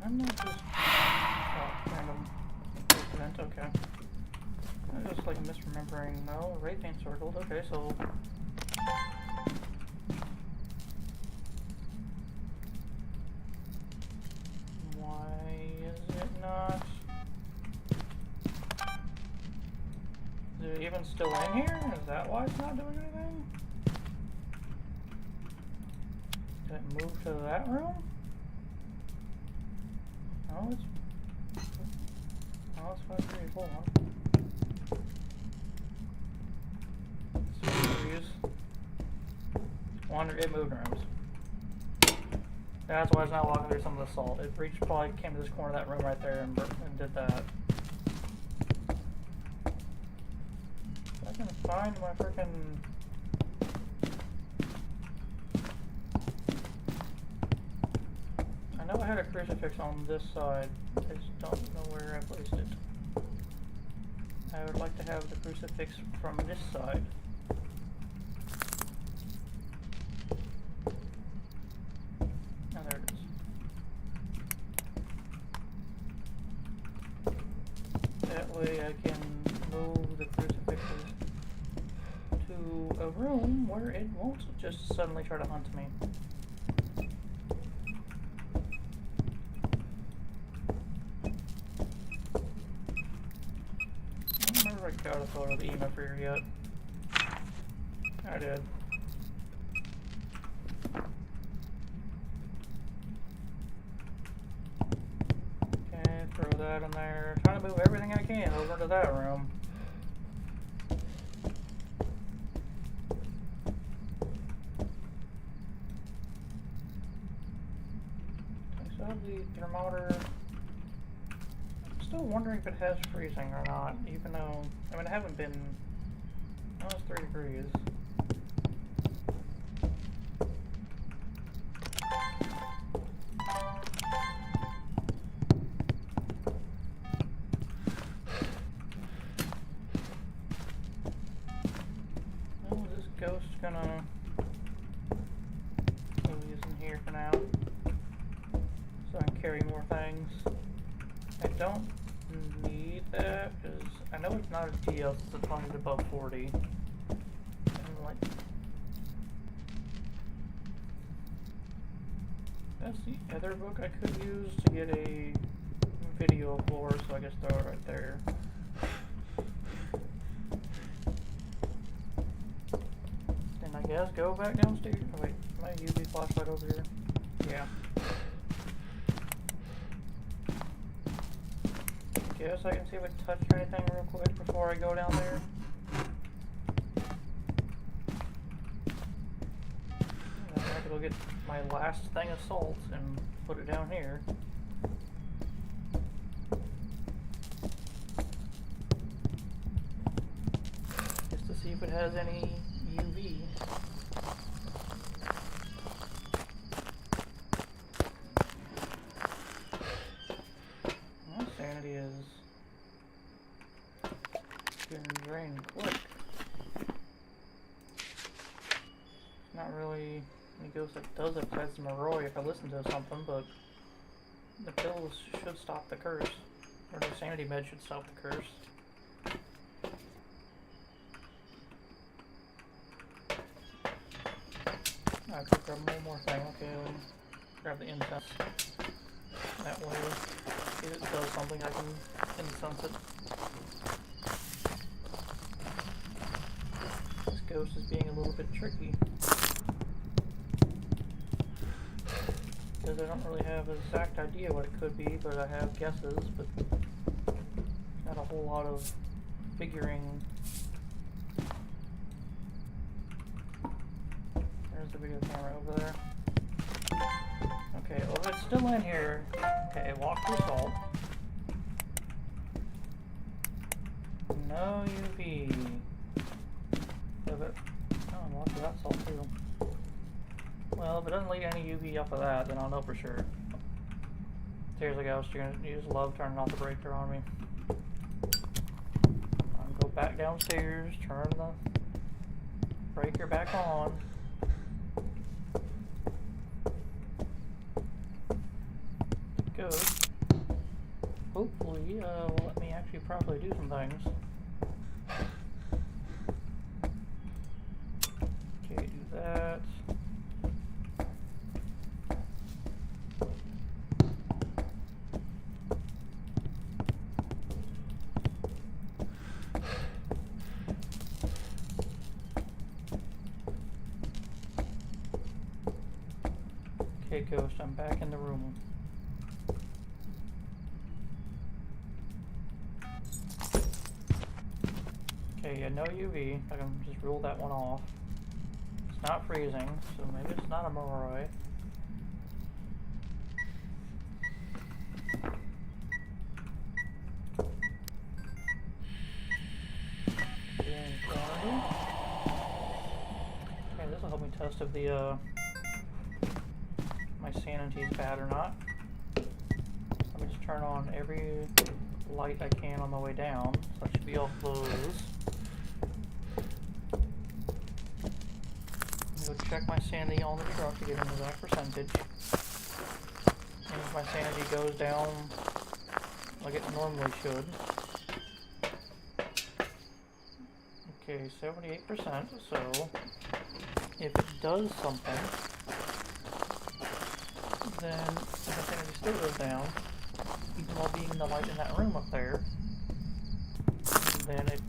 [SPEAKER 1] I'm not just... random event, okay. I'm just like misremembering. No, Wraith ain't circled, okay, so... Why is it not... Is it even still in here? Is that why it's not doing anything? Did it move to that room? No, it's 5-3, hold on. Wander, it moved rooms. That's why it's not walking through some of the salt. It reached, probably came to this corner of that room right there and did that. If I can find my freaking. I know I had a crucifix on this side. I just don't know where I placed it. I would like to have the crucifix from this side. Oh, there it is. That way I can move the crucifixes to a room where it won't just suddenly try to hunt me. I don't remember if I got a photo of the EMF reader yet. I did. Okay, throw that in there. Trying to move everything I can over to that room. Okay, so the thermometer. I'm still wondering if it has freezing or not, even though, I mean, I haven't been, oh, it's 3 degrees. Oh, is this ghost gonna, oh, he's in here for now, so I can carry more things. I don't need that, because I know it's not a GL since it's funded above 40. And like, that's the other book I could use to get a video for, so I guess throw it right there. Then I guess go back downstairs. Oh, wait, my UV flashlight over here. Yeah. Guess I can see if I can touch anything real quick before I go down there. I have to go get my last thing of salt and put it down here. Just to see if it has any UV. Well, sanity is getting drained quick. Not really any ghost that does it besides the Moroi if I listen to something, but the pills should stop the curse. Or the sanity med should stop the curse. I could grab one more thing. Okay, grab the incense. That way, if it does something, I can incense it. This ghost is being a little bit tricky. Because I don't really have an exact idea what it could be, but I have guesses, but not a whole lot of figuring. There's the video camera over there. Okay, well if it's still in here, okay, walk through salt. No UV. If it, oh, walk through that salt too. Well, if it doesn't leak any UV off of that, then I'll know for sure. Here's a ghost. You just love turning off the breaker on me. I'll go back downstairs, turn the breaker back on. Good. Hopefully, will let me actually properly do some things. Okay, do that. Okay, Ghost, I'm back in the room. Okay, yeah, no UV. I can just rule that one off. not freezing, so maybe it's not a Moroi. Okay, this will help me test if the my sanity is bad or not. Let me just turn on every light I can on the way down. So that should be all those. Go check my sanity on the truck to get an exact percentage. And if my sanity goes down like it normally should. Okay, 78%, so if it does something, then if my sanity still goes down, even while being the light in that room up there, then it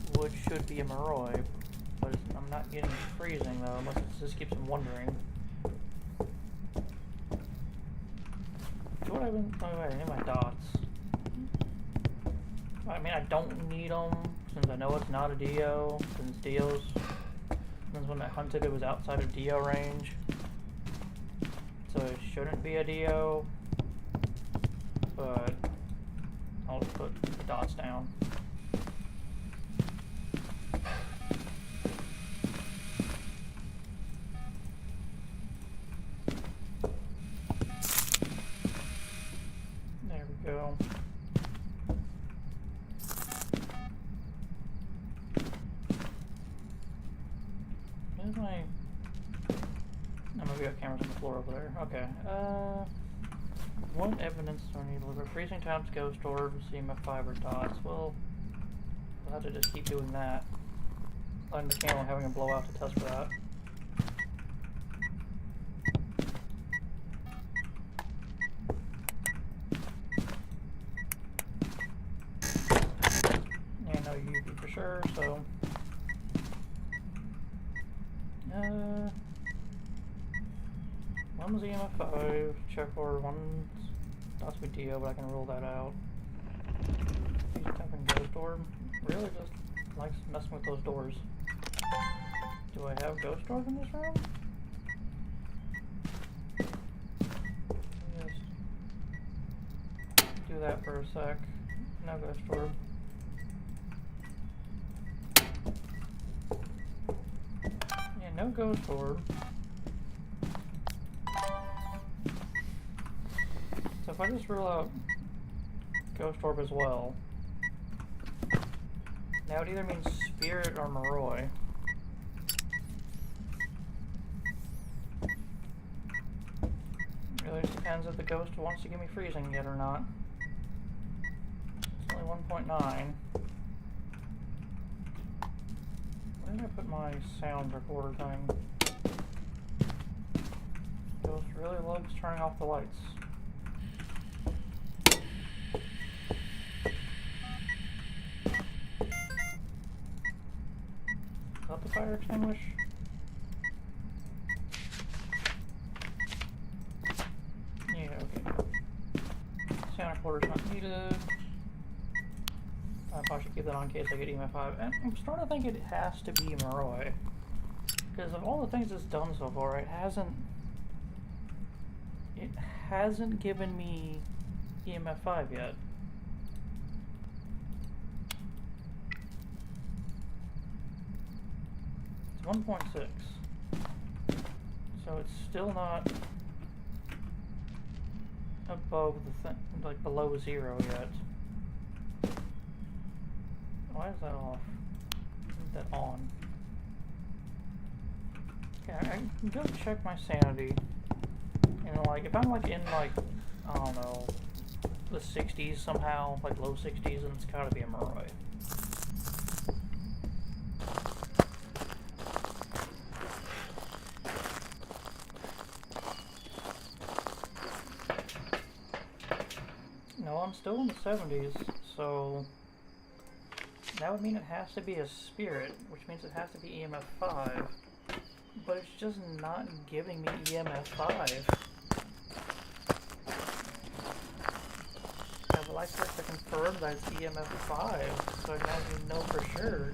[SPEAKER 1] should be a Moroi. But I'm not getting freezing though, unless it just keeps on wondering. So what I've been, oh wait, I need my dots. I mean, I don't need them, since I know it's not a Dio, since when I hunted it was outside of Dio range. So it shouldn't be a Dio, but I'll just put the dots down. There we go. Where's my... I'm gonna have cameras on the floor over there. Okay. What evidence do I need to look at? Freezing times, ghost orbs, CMF5 or dots. Well, I'll have to just keep doing that. Lighting the candle and having a blowout to test for that. And no UV for sure, so... One was EMF5, check for one's dots with Dio, but I can rule that out. He's tapping ghost orb. Really just likes messing with those doors. Do I have ghost orb in this room? Just do that for a sec. No ghost orb. Yeah, no ghost orb. So if I just rule out ghost orb as well, now it either means spirit or Moroi. Really just depends if the ghost wants to give me freezing yet or not. It's only 1.9. Where did I put my sound recorder thing? Ghost really loves turning off the lights. Is that the fire extinguish? Yeah, okay. Sound recorder's not needed. I probably should keep that on in case I get EMF5. And I'm starting to think it has to be Moroi. Because of all the things it's done so far, it hasn't given me EMF5 yet. It's 1.6. So it's still not above the thing, like below 0 yet. Why is that off? Is that on? Okay, I can go check my sanity. And like, if I'm like in like, I don't know, the 60s somehow, like low 60s, then it's gotta be a Moroi. No, I'm still in the 70s, so that would mean it has to be a spirit, which means it has to be EMF 5. But it's just not giving me EMF 5. I would like for it to confirm that it's EMF 5, so I can actually know for sure.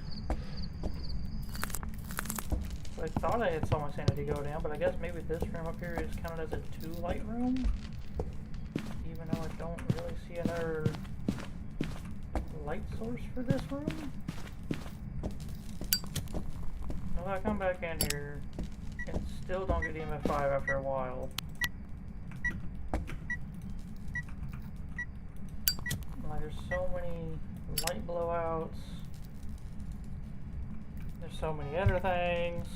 [SPEAKER 1] I thought I had saw my sanity go down, but I guess maybe this room up here is counted as a 2 light room. Even though I don't really see another light source for this room. Well, I come back in here and still don't get EMF 5 after a while. Like, there's so many light blowouts. There's so many other things.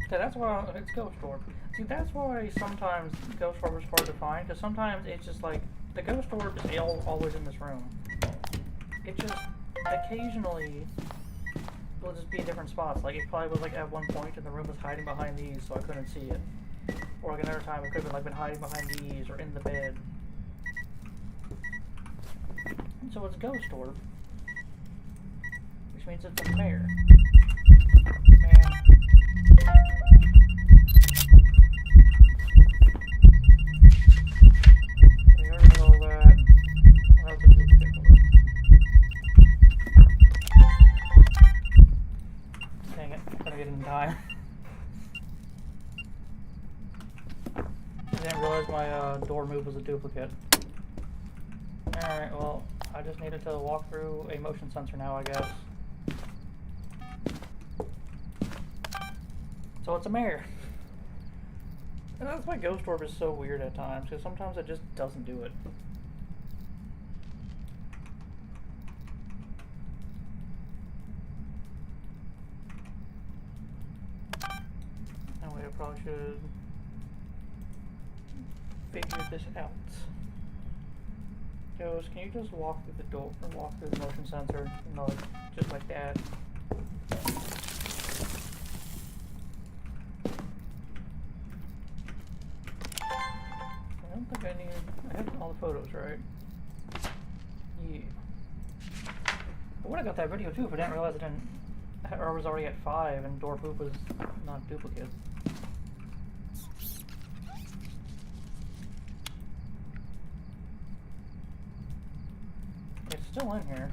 [SPEAKER 1] Yeah, that's why it's Ghost Orb. See, that's why sometimes Ghost Orb is hard to find, because sometimes it's just like, the Ghost Orb is always in this room. It just, occasionally, will just be in different spots. Like, it probably was like at one point, and the room was hiding behind these, so I couldn't see it. Or like another time, it could have like been hiding behind these, or in the bed. And so it's Ghost Orb. Which means it's a mare. Man. We already did all that. Well, that's a duplicate. Dang it, I'm gonna get in time. I didn't realize my door move was a duplicate. Alright, well, I just needed to walk through a motion sensor now, I guess. So it's a mare. And that's why Ghost Orb is so weird at times, because sometimes it just doesn't do it. And we probably should figure this out. Ghost, can you just walk through the door, or walk through the motion sensor? You know, like, just like that. I don't think I need... I have all the photos, right? Yeah. I would have got that video too if I didn't realize I didn't... Or I was already at 5 and door poop was not duplicate. It's still in here.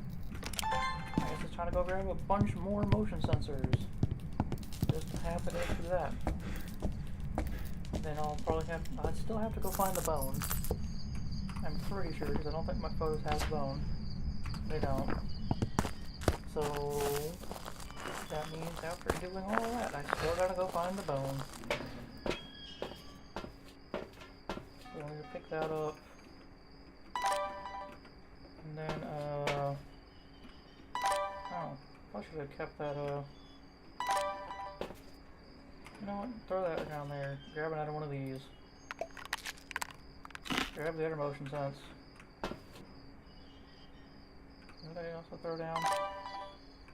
[SPEAKER 1] I guess it's trying to go grab a bunch more motion sensors. Just to have to go through that. Then I'll probably have... I'd still have to go find the bone. I'm pretty sure, because I don't think my photos have bone. They don't. So... that means after doing all that, I still gotta go find the bone. So I need to pick that up. And then, oh, I should have kept that, you know what, throw that down there, grab another one of these. Grab the other motion sense. Did I also throw down?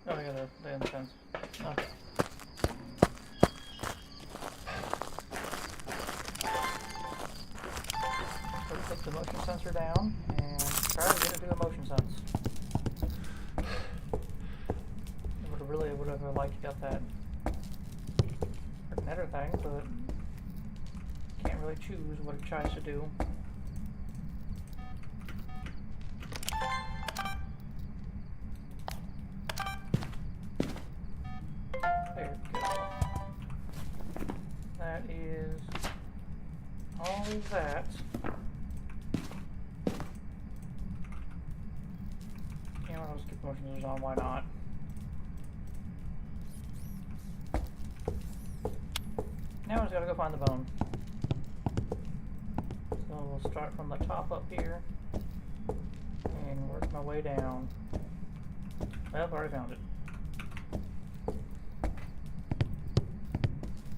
[SPEAKER 1] Oh yeah, they're in the sense. Okay. So put the motion sensor down and try to get it to a motion sense. I would have liked to get that other thing, but can't really choose what it tries to do. There we go. That is all of that. You know, I'll just keep motion sensors on, why not? Now I just gotta go find the bone. So we'll start from the top up here and work my way down. Well, I've already found it.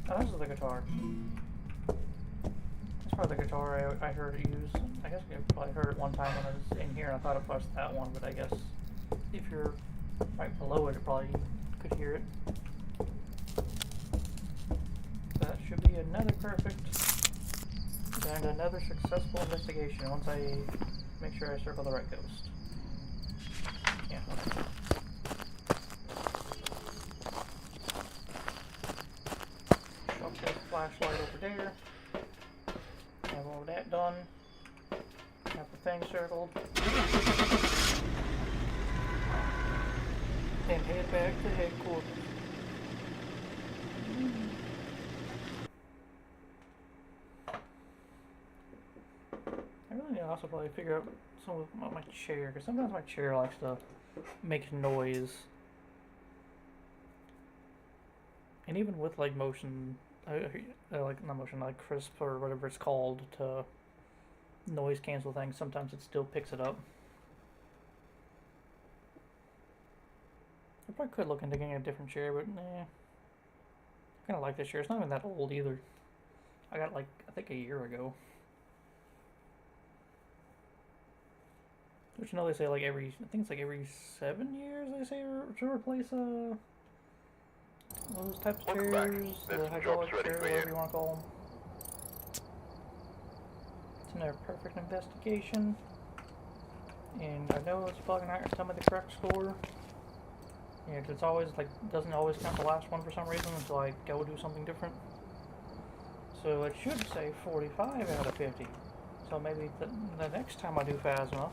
[SPEAKER 1] Oh, this is the guitar. That's probably the guitar I heard it use. I guess I probably heard it one time when I was in here and I thought it was that one, but I guess if you're right below it, you probably could hear it. That should be another perfect and another successful investigation once I make sure I circle the right ghost. Yeah, okay. Shove this flashlight over there. Have all that done. Have the thing circled. And head back to headquarters. I really need to also probably figure out some of my chair, because sometimes my chair likes to make noise. And even with like motion, like not motion, like crisp or whatever it's called to noise cancel things, sometimes it still picks it up. I probably could look into getting a different chair, but nah. I kind of like this chair. It's not even that old either. I got it like, I think a year ago. Which you know they say like every, I think it's like every 7 years they say to replace those types of chairs, the hydraulic chair, whatever you want to call them. It's another perfect investigation, and I know it's probably not gonna tell me the correct score. Yeah, 'cause it's always like doesn't always count the last one for some reason until I go do something different. So it should say 45 out of 50. So maybe the next time I do Phasma,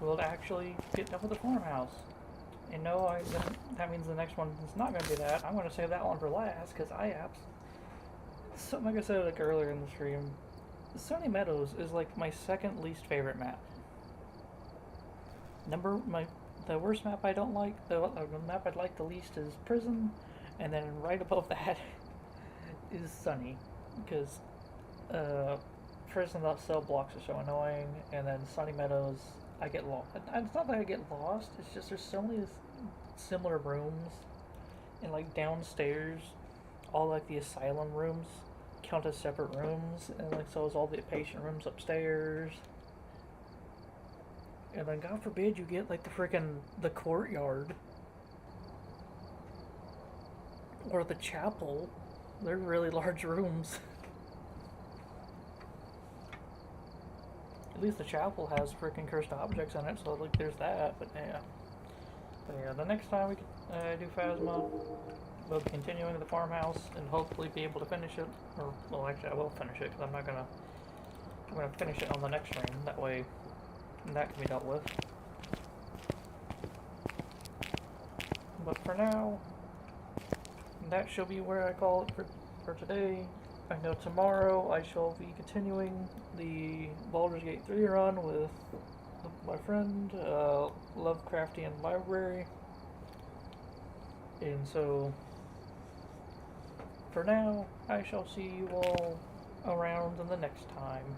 [SPEAKER 1] we'll actually get done with the farmhouse. And no, that means the next one is not going to be that. I'm going to save that one for last because something like I said like earlier in the stream, Sunny Meadows is like my second least favorite map. The worst map I don't like, the map I'd like the least is Prison, and then right above that is Sunny, because Prison cell blocks are so annoying, and then Sunny Meadows, I get lost. It's not that I get lost, it's just there's so many similar rooms, and like downstairs, all like the asylum rooms count as separate rooms, and like so is all the patient rooms upstairs. And then God forbid you get like the courtyard or the chapel. They're really large rooms. At least the chapel has freaking cursed objects in it, so like there's that. But yeah, the next time we do Phasma, we'll be continuing the farmhouse and hopefully be able to finish it. Or well, actually, I will finish it because I'm gonna finish it on the next stream. That way. And that can be dealt with. But for now, that shall be where I call it for today. I know tomorrow I shall be continuing the Baldur's Gate 3 run with my friend, Lovecraftian Library. And so, for now, I shall see you all around in the next time.